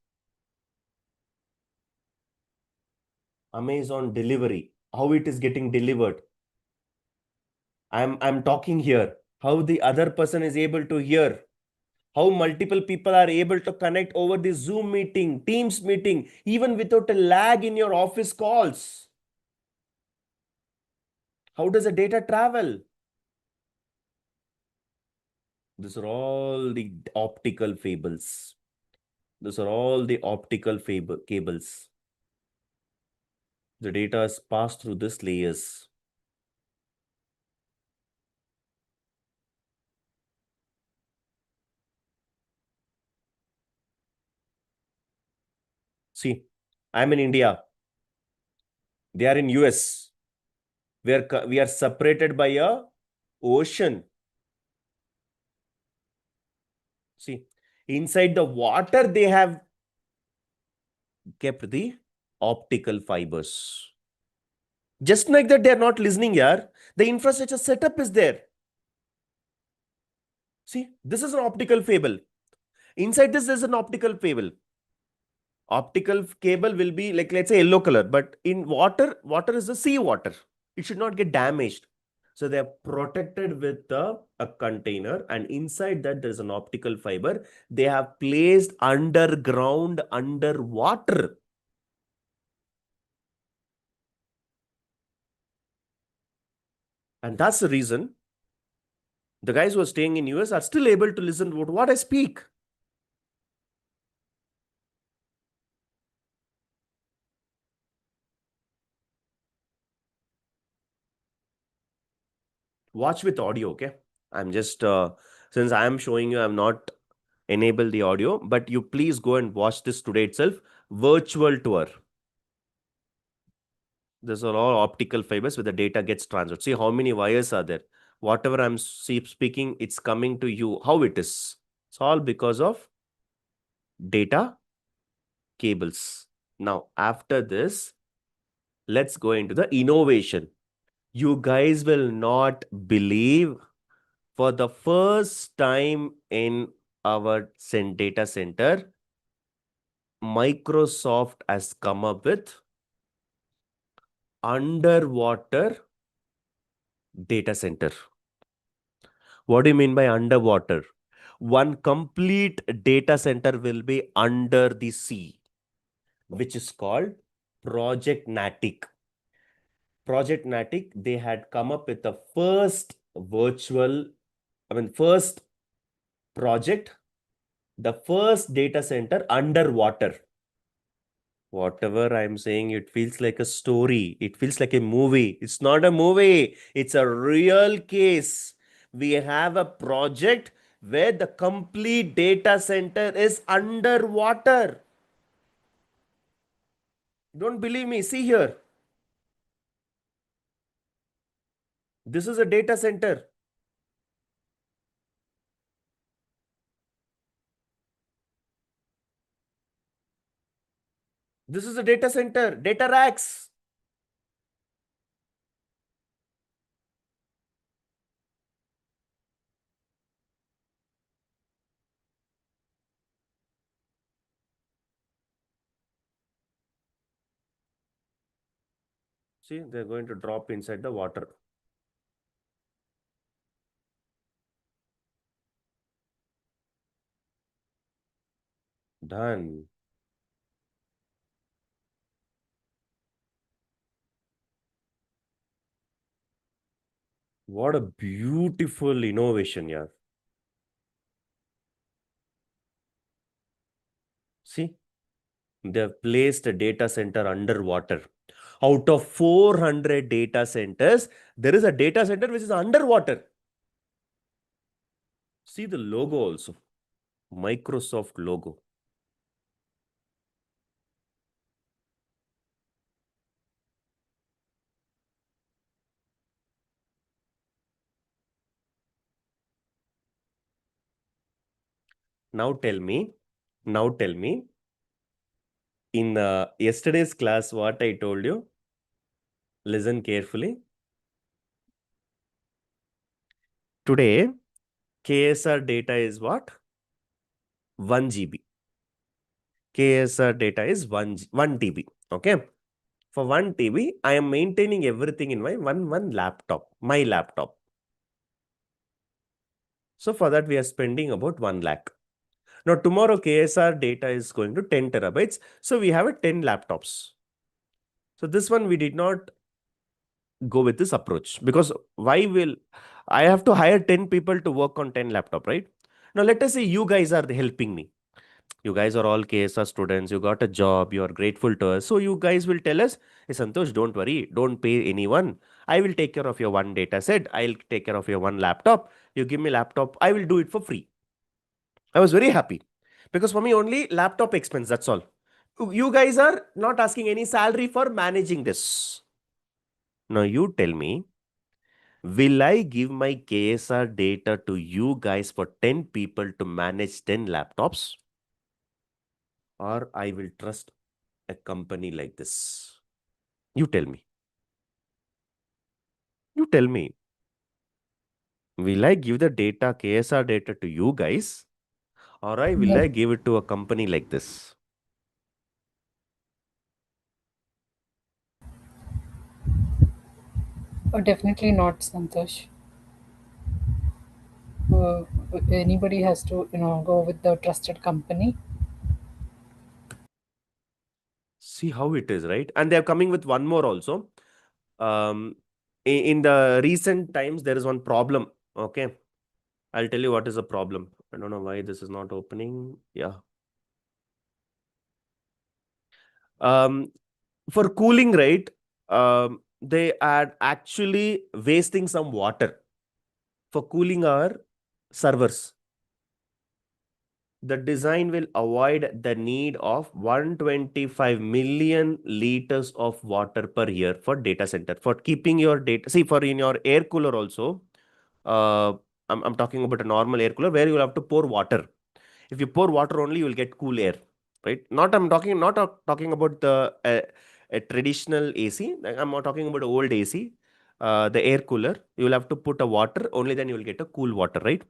Amazon delivery, how it is getting delivered. I'm talking here. How the other person is able to hear. How multiple people are able to connect over the Zoom meeting, Teams meeting, even without a lag in your office calls. How does the data travel? These are all the optical fables. These are all the optical cables. The data is passed through these layers. See, I'm in India. They are in US. We are separated by a ocean. See, inside the water, they have kept the optical fibers. Just like that, they are not listening here. The infrastructure setup is there. See, this is an optical fable. Inside this is an optical fable. Optical cable will be like, let's say, yellow color, but in water, water is the sea water. It should not get damaged. So they are protected with a container, and inside that there is an optical fiber. They have placed underground, underwater. And that's the reason the guys who are staying in US are still able to listen to what I speak. Watch with audio, okay? I'm just, since I'm showing you, I'm not enable the audio, but you please go and watch this today itself. Virtual tour. These are all optical fibers where the data gets transferred. See how many wires are there. Whatever I'm speaking, it's coming to you. How it is. It's all because of data cables. Now, after this, let's go into the innovation. You guys will not believe, for the first time in our data center, Microsoft has come up with underwater data center. What do you mean by underwater? One complete data center will be under the sea, which is called Project Natick. Project Natick, they had come up with the first first project, the first data center underwater. Whatever I'm saying, it feels like a story. It feels like a movie. It's not a movie. It's a real case. We have a project where the complete data center is underwater. Don't believe me? See here. This is a data center. This is a data center, data racks. See, they're going to drop inside the water. Done. What a beautiful innovation, yeah. See, they've placed a data center underwater. Out of 400 data centers, there is a data center which is underwater. See the logo also. Microsoft logo. Now tell me, in yesterday's class, what I told you, listen carefully. Today, KSR data is what? 1 GB. KSR data is 1 TB. Okay. For 1 TB, I am maintaining everything in my one laptop, my laptop. So for that, we are spending about 1 lakh. Now, tomorrow KSR data is going to 10 terabytes. So we have a 10 laptops. So this one, we did not go with this approach because why will I have to hire 10 people to work on 10 laptop, right? Now, let us say you guys are helping me. You guys are all KSR students. You got a job. You are grateful to us. So you guys will tell us, hey, Santosh, don't worry. Don't pay anyone. I will take care of your one data set. I'll take care of your one laptop. You give me laptop. I will do it for free. I was very happy because for me only laptop expense. That's all. You guys are not asking any salary for managing this. Now you tell me, will I give my KSR data to you guys for 10 people to manage 10 laptops? Or I will trust a company like this? You tell me. You tell me. Will I give the data, KSR data to you guys? Or will I give it to a company like this? Definitely not, Santosh. Anybody has to, go with the trusted company. See how it is, right? And they're coming with one more also. In the recent times, there is one problem. Okay. I'll tell you what is the problem. I don't know why this is not opening. Yeah. For cooling, right? They are actually wasting some water for cooling our servers. The design will avoid the need of 125 million liters of water per year for data center. For keeping your data, see, for in your air cooler also, I'm talking about a normal air cooler where you will have to pour water. If you pour water only, you will get cool air, right? Not talking about the a traditional AC. I'm not talking about old AC. The air cooler, you will have to put a water, only then you will get a cool water, right?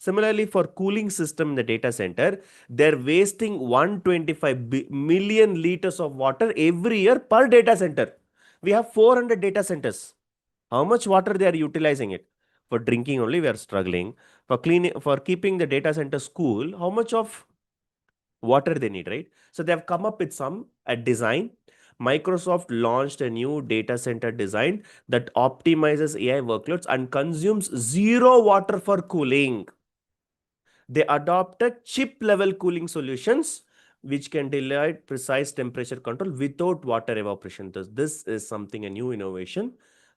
Similarly, for cooling system in the data center, they're wasting 125 million liters of water every year per data center. We have 400 data centers. How much water they are utilizing it? For drinking only, we are struggling. For cleaning, for keeping the data centers cool, how much of water they need, right? So they have come up with a design. Microsoft launched a new data center design that optimizes AI workloads and consumes zero water for cooling. They adopted chip level cooling solutions which can deliver precise temperature control without water evaporation. This is something, a new innovation.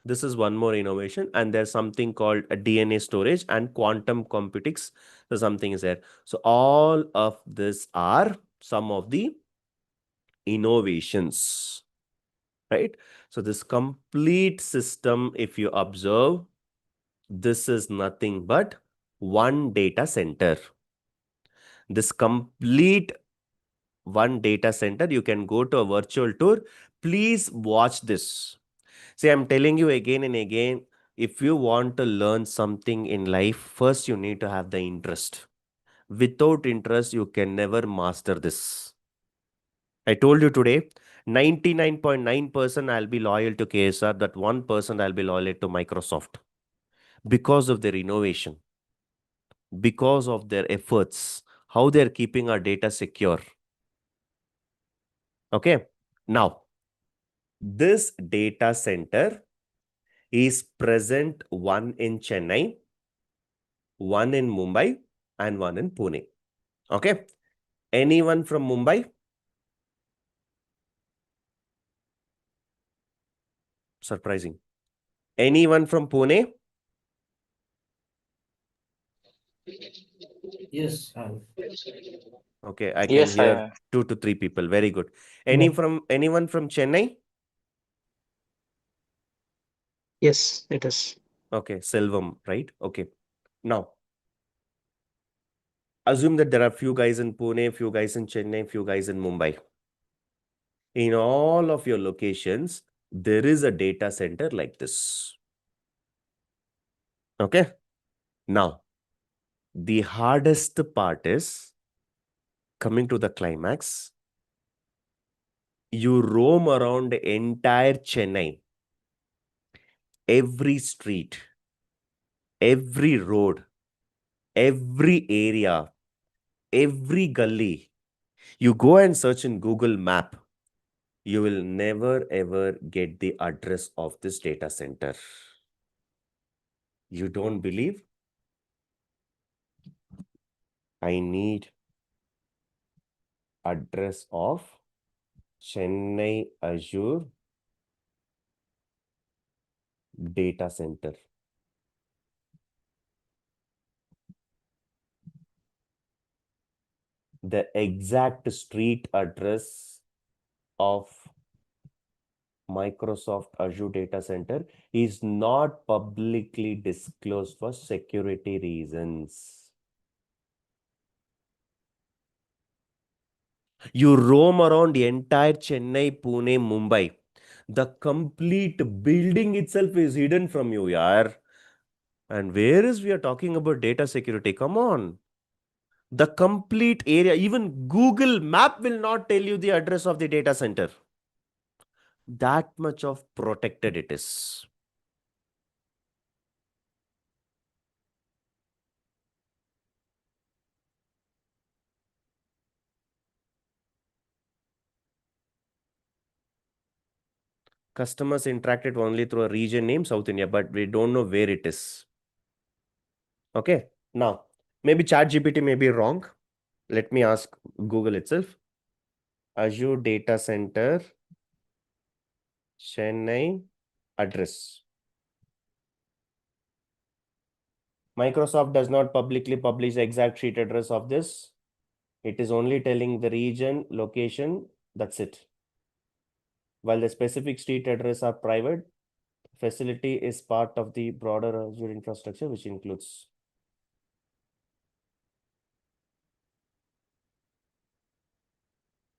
This is one more innovation. And there's something called a DNA storage and quantum computings. So something is there. So all of this are some of the innovations, right? So this complete system, if you observe, this is nothing but one data center. This complete one data center, you can go to a virtual tour. Please watch this. See, I'm telling you again and again, if you want to learn something in life, first you need to have the interest. Without interest, you can never master this. I told you today, 99.9% I'll be loyal to KSR, that 1% I'll be loyal to Microsoft because of their innovation, because of their efforts, how they're keeping our data secure. Okay. Now, this data center is present one in Chennai, one in Mumbai, and one in Pune. Okay. Anyone from Mumbai? Surprising. Anyone from Pune? Yes. Okay, I can Yes, I hear am. 2 to 3 people. Very good. Yeah. Anyone from Chennai? Yes, it is. Okay, Selvam, right? Okay. Now, assume that there are few guys in Pune, few guys in Chennai, few guys in Mumbai. In all of your locations, there is a data center like this. Okay. Now, the hardest part is coming to the climax. You roam around the entire Chennai, every street, every road, every area, every gully. You go and search in Google Map, you will never ever get the address of this data center. You don't believe? I need address of Chennai Azure data center. The exact street address of Microsoft Azure data center is not publicly disclosed for security reasons. You roam around the entire Chennai, Pune, Mumbai. The complete building itself is hidden from you, yaar. And where is we are talking about data security? Come on. The complete area, even Google Map will not tell you the address of the data center. That much of protected it is. Customers interacted only through a region name, South India, but we don't know where it is. Okay. Now, maybe ChatGPT may be wrong. Let me ask Google itself. Azure data center, Chennai address. Microsoft does not publicly publish the exact street address of this. It is only telling the region, location, that's it. While the specific street address are private, facility is part of the broader Azure infrastructure, which includes.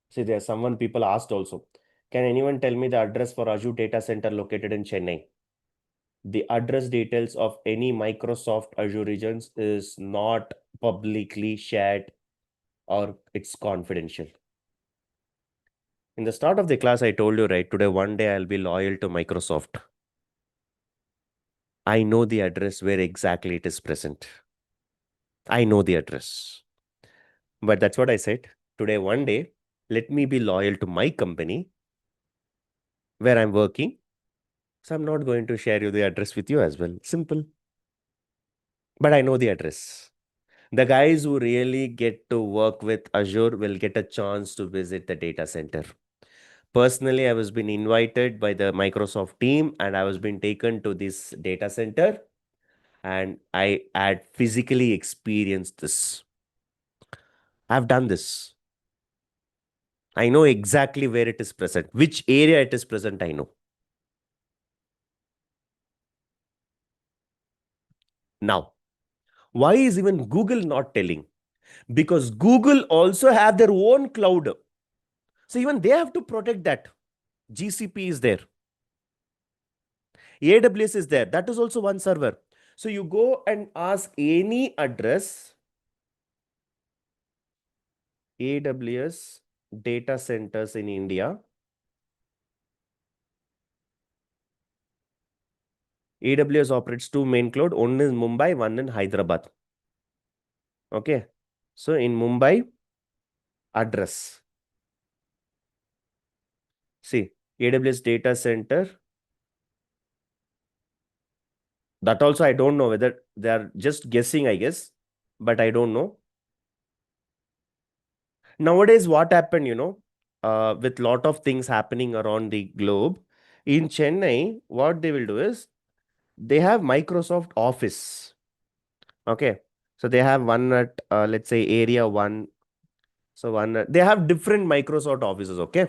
See, there's someone people asked also. Can anyone tell me the address for Azure data center located in Chennai? The address details of any Microsoft Azure regions is not publicly shared or it's confidential. In the start of the class, I told you, right, today, one day I'll be loyal to Microsoft. I know the address where exactly it is present. I know the address. But that's what I said. Today, one day, let me be loyal to my company where I'm working. So I'm not going to share you the address with you as well. Simple. But I know the address. The guys who really get to work with Azure will get a chance to visit the data center. Personally, I was been invited by the Microsoft team and I was being taken to this data center and I had physically experienced this. I've done this. I know exactly where it is present, which area it is present, I know. Now, why is even Google not telling? Because Google also have their own cloud. So even they have to protect that. GCP is there. AWS is there. That is also one server. So you go and ask any address, AWS data centers in India. AWS operates two main cloud. One is Mumbai, one in Hyderabad. Okay. So in Mumbai, address. See, AWS data center. That also I don't know whether they are just guessing, I guess, but I don't know. Nowadays, what happened, with lot of things happening around the globe, in Chennai, what they will do is they have Microsoft Office. Okay. So they have one at, let's say, area one. So they have different Microsoft offices. Okay.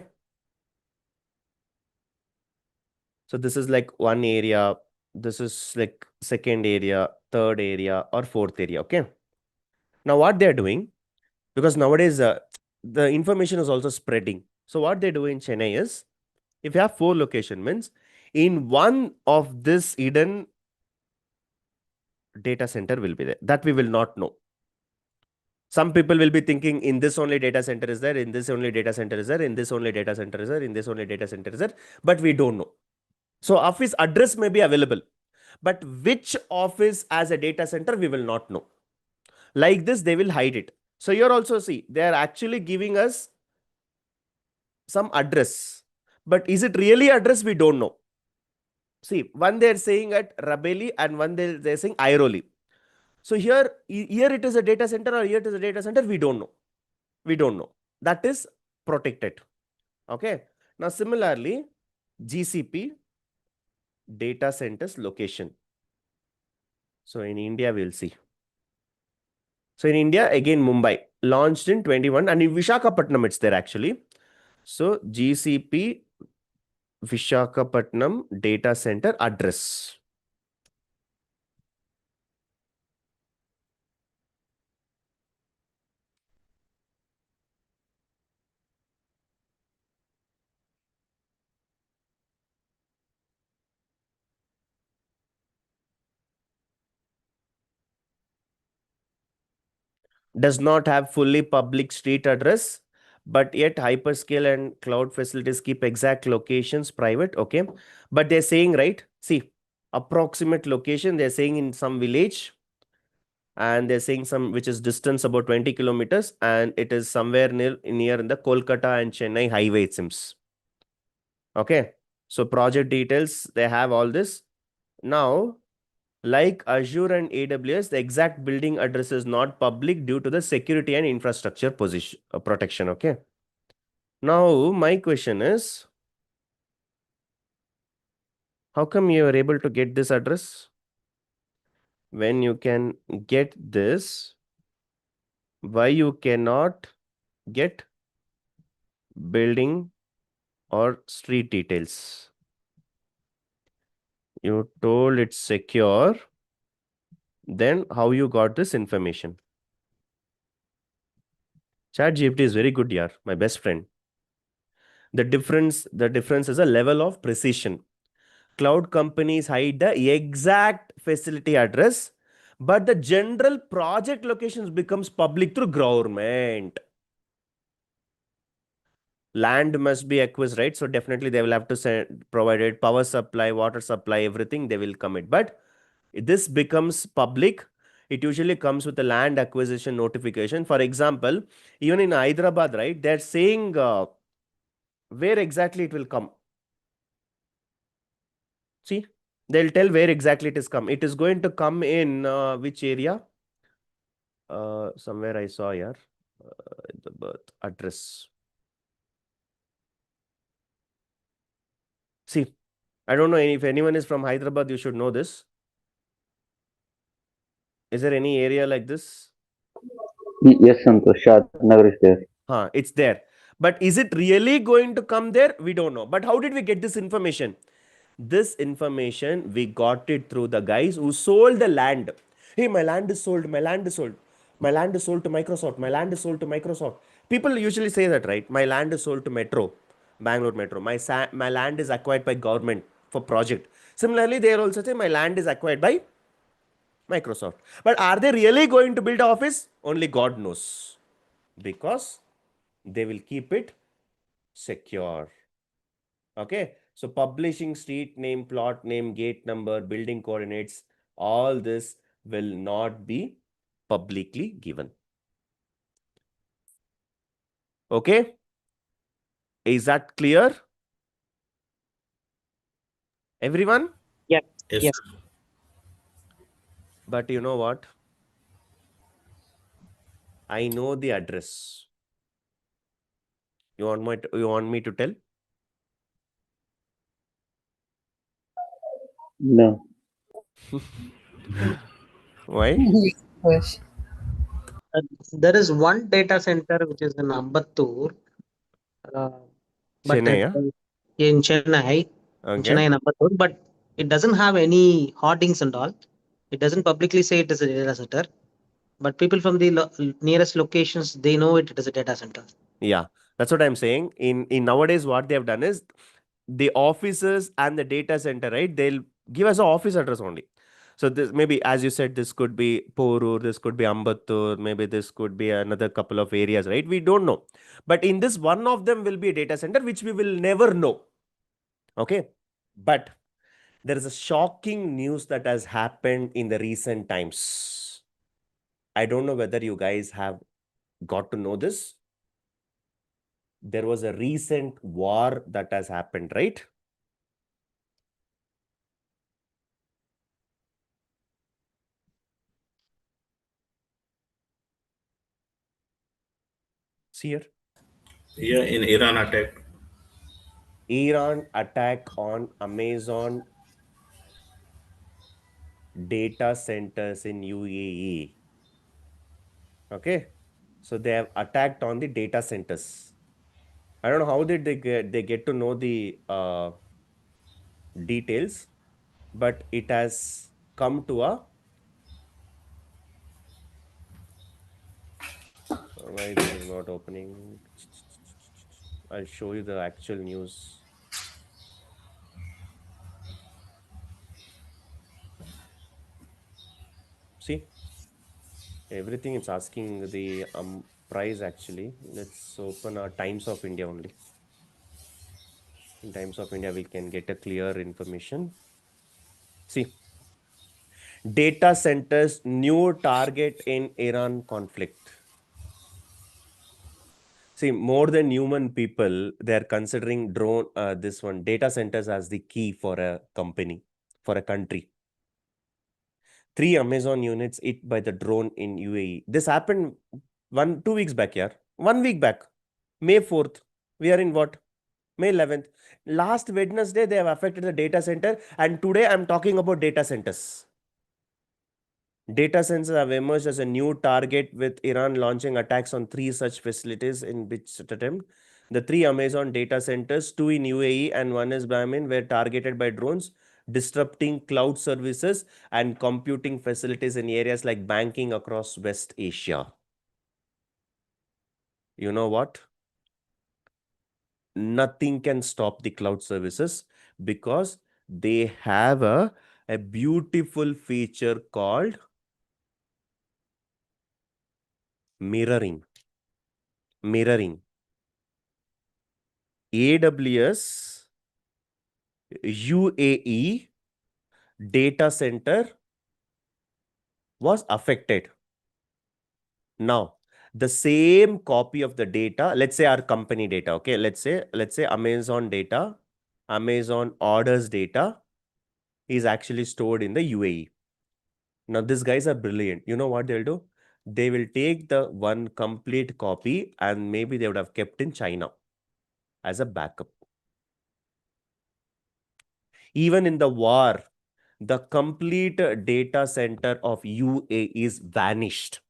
So this is like one area. This is like second area, third area, or fourth area. Okay. Now what they're doing, because nowadays the information is also spreading. So what they do in Chennai is, if you have 4 location means in one of this hidden data center will be there. That we will not know. Some people will be thinking in this only data center is there, in this only data center is there, in this only data center is there, in this only data center is there, but we don't know. So office address may be available, but which office as a data center, we will not know. Like this, they will hide it. So here also see, they are actually giving us some address. But is it really address? We don't know. See, one they're saying at Rabeli and one they're saying Airoli. So here it is a data center or here it is a data center. We don't know. We don't know. That is protected. Okay. Now, similarly, GCP data centers location. So in India, we'll see. So in India, again, Mumbai launched in 21 and in Vishakhapatnam, it's there actually. So GCP Vishakhapatnam data center address. Does not have fully public street address, but yet hyperscale and cloud facilities keep exact locations private. Okay. But they're saying, right? See, approximate location, they're saying in some village and they're saying some which is distance about 20 kilometers and it is somewhere near in the Kolkata and Chennai highway, it seems. Okay. So project details, they have all this. Now, like Azure and AWS, the exact building address is not public due to the security and infrastructure protection. Okay. Now, my question is, how come you are able to get this address? When you can get this, why you cannot get building or street details? You told it's secure. Then how you got this information? ChatGPT is very good, yaar, my best friend. The difference is a level of precision. Cloud companies hide the exact facility address, but the general project locations becomes public through government. Land must be acquisition, right? So definitely they will have to provide it, power supply, water supply, everything they will commit. But this becomes public. It usually comes with a land acquisition notification. For example, even in Hyderabad, right? They're saying where exactly it will come. See, they'll tell where exactly it is come. It is going to come in which area? Somewhere I saw here the birth address. See, I don't know if anyone is from Hyderabad, you should know this. Is there any area like this? Yes, Santosh. Shad Nagar is there. It's there. But is it really going to come there? We don't know. But how did we get this information? This information, we got it through the guys who sold the land. Hey, my land is sold. My land is sold. My land is sold to Microsoft. My land is sold to Microsoft. People usually say that, right? My land is sold to Metro, Bangalore Metro. My land is acquired by government for project. Similarly, they also say my land is acquired by Microsoft. But are they really going to build an office? Only God knows. Because they will keep it secure. Okay. So publishing street name, plot name, gate number, building coordinates, all this will not be publicly given. Okay. Is that clear? Everyone? Yep. Yes. Yes. But you know what? I know the address. You want me to tell? No. Why? Yes. There is one data center which is in Ambattur, but Chennai, yeah? in Chennai, Okay. and Ambattur, but it doesn't have any hoardings and all. It doesn't publicly say it is a data center, but people from the nearest locations, they know it is a data center. Yeah, that's what I'm saying. In nowadays, what they have done is the offices and the data center, right? They'll give us an office address only. So this maybe, as you said, this could be Porur, this could be Ambattur, maybe this could be another couple of areas, right? We don't know. But in this, one of them will be a data center, which we will never know. Okay. But there is a shocking news that has happened in the recent times. I don't know whether you guys have got to know this. There was a recent war that has happened, right? See here. Yeah, in Iran attack. Iran attack on Amazon data centers in UAE. Okay. So they have attacked on the data centers. I don't know how did they get to know the details, but it has come to a why this is not opening. I'll show you the actual news. See, everything it's asking the price actually. Let's open our Times of India only. In Times of India, we can get a clear information. See, data centers new target in Iran conflict. See, more than human people, they're considering drone, this one, data centers as the key for a company, for a country. 3 Amazon units hit by the drone in UAE. This happened 2 weeks back, yeah. 1 week back, May 4th. We are in what? May 11th. Last Wednesday, they have affected the data center. And today, I'm talking about data centers. Data centers have emerged as a new target, with Iran launching attacks on 3 such facilities in which attempt. The 3 Amazon data centers, 2 in UAE and 1 in Bahrain, were targeted by drones, disrupting cloud services and computing facilities in areas like banking across West Asia. You know what? Nothing can stop the cloud services because they have a beautiful feature called mirroring. AWS UAE data center was affected. Now, the same copy of the data, let's say our company data, okay, let's say Amazon data, Amazon orders data is actually stored in the UAE. Now, these guys are brilliant. You know what they'll do? They will take the one complete copy and maybe they would have kept in China as a backup. Even in the war, the complete data center of UAE is vanished.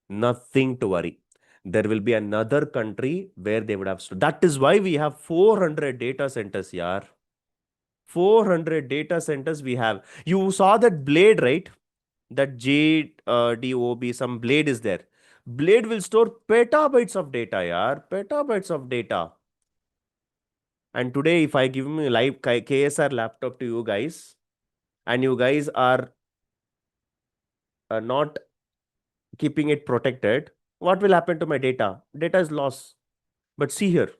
Nothing to worry. There will be another country where they would have. That is why we have 400 data centers, yaar. 400 data centers we have. You saw that blade, right? That JDOB, some blade is there. Blade will store petabytes of data, yaar. Petabytes of data. And today, if I give me live KSR laptop to you guys, and you guys are not keeping it protected, what will happen to my data? Data is lost. But see here,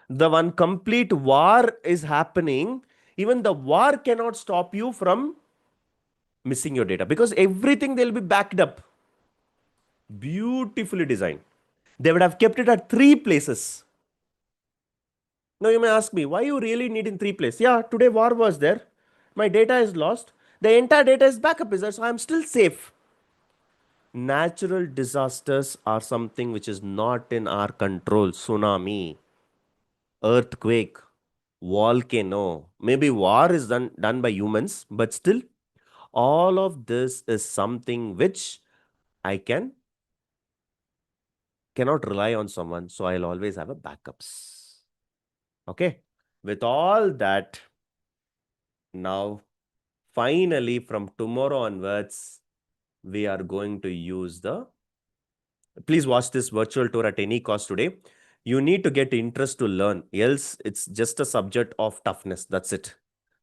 the one complete war is happening. Even the war cannot stop you from missing your data because everything they'll be backed up. Beautifully designed. They would have kept it at 3 places. Now you may ask me, why you really need in 3 places? Yeah, today war was there. My data is lost. The entire data is backup is there, so I'm still safe. Natural disasters are something which is not in our control. Tsunami, earthquake, volcano. Maybe war is done by humans, but still, all of this is something which I cannot rely on someone. So I'll always have a backups. Okay. With all that, now finally from tomorrow onwards, we are going to use the. Please watch this virtual tour at any cost today. You need to get interest to learn, else it's just a subject of toughness. That's it.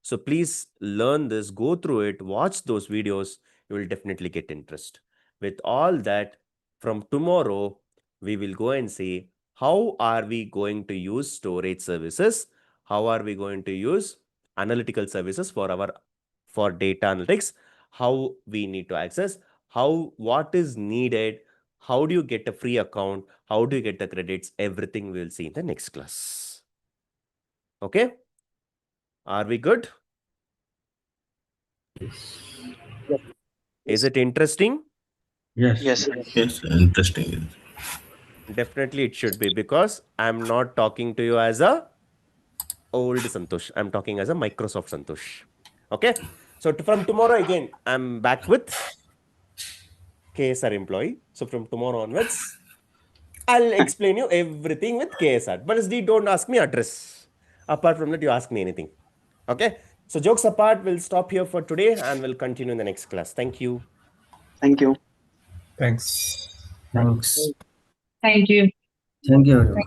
So please learn this, go through it, watch those videos. You will definitely get interest. With all that, from tomorrow, we will go and see how are we going to use storage services? How are we going to use analytical services for data analytics? How we need to access, what is needed, how do you get a free account, how do you get the credits, everything we'll see in the next class. Okay? Are we good? Is it interesting? Yes. Yes, interesting. Definitely it should be, because I'm not talking to you as a old Santosh. I'm talking as a Microsoft Santosh. Okay? So from tomorrow again, I'm back with KSR employee. So from tomorrow onwards, I'll explain you everything with KSR. But don't ask me address. Apart from that, you ask me anything. Okay? So jokes apart, we'll stop here for today and we'll continue in the next class. Thank you. Thank you. Thanks. Thanks. Thank you. Thank you, everyone.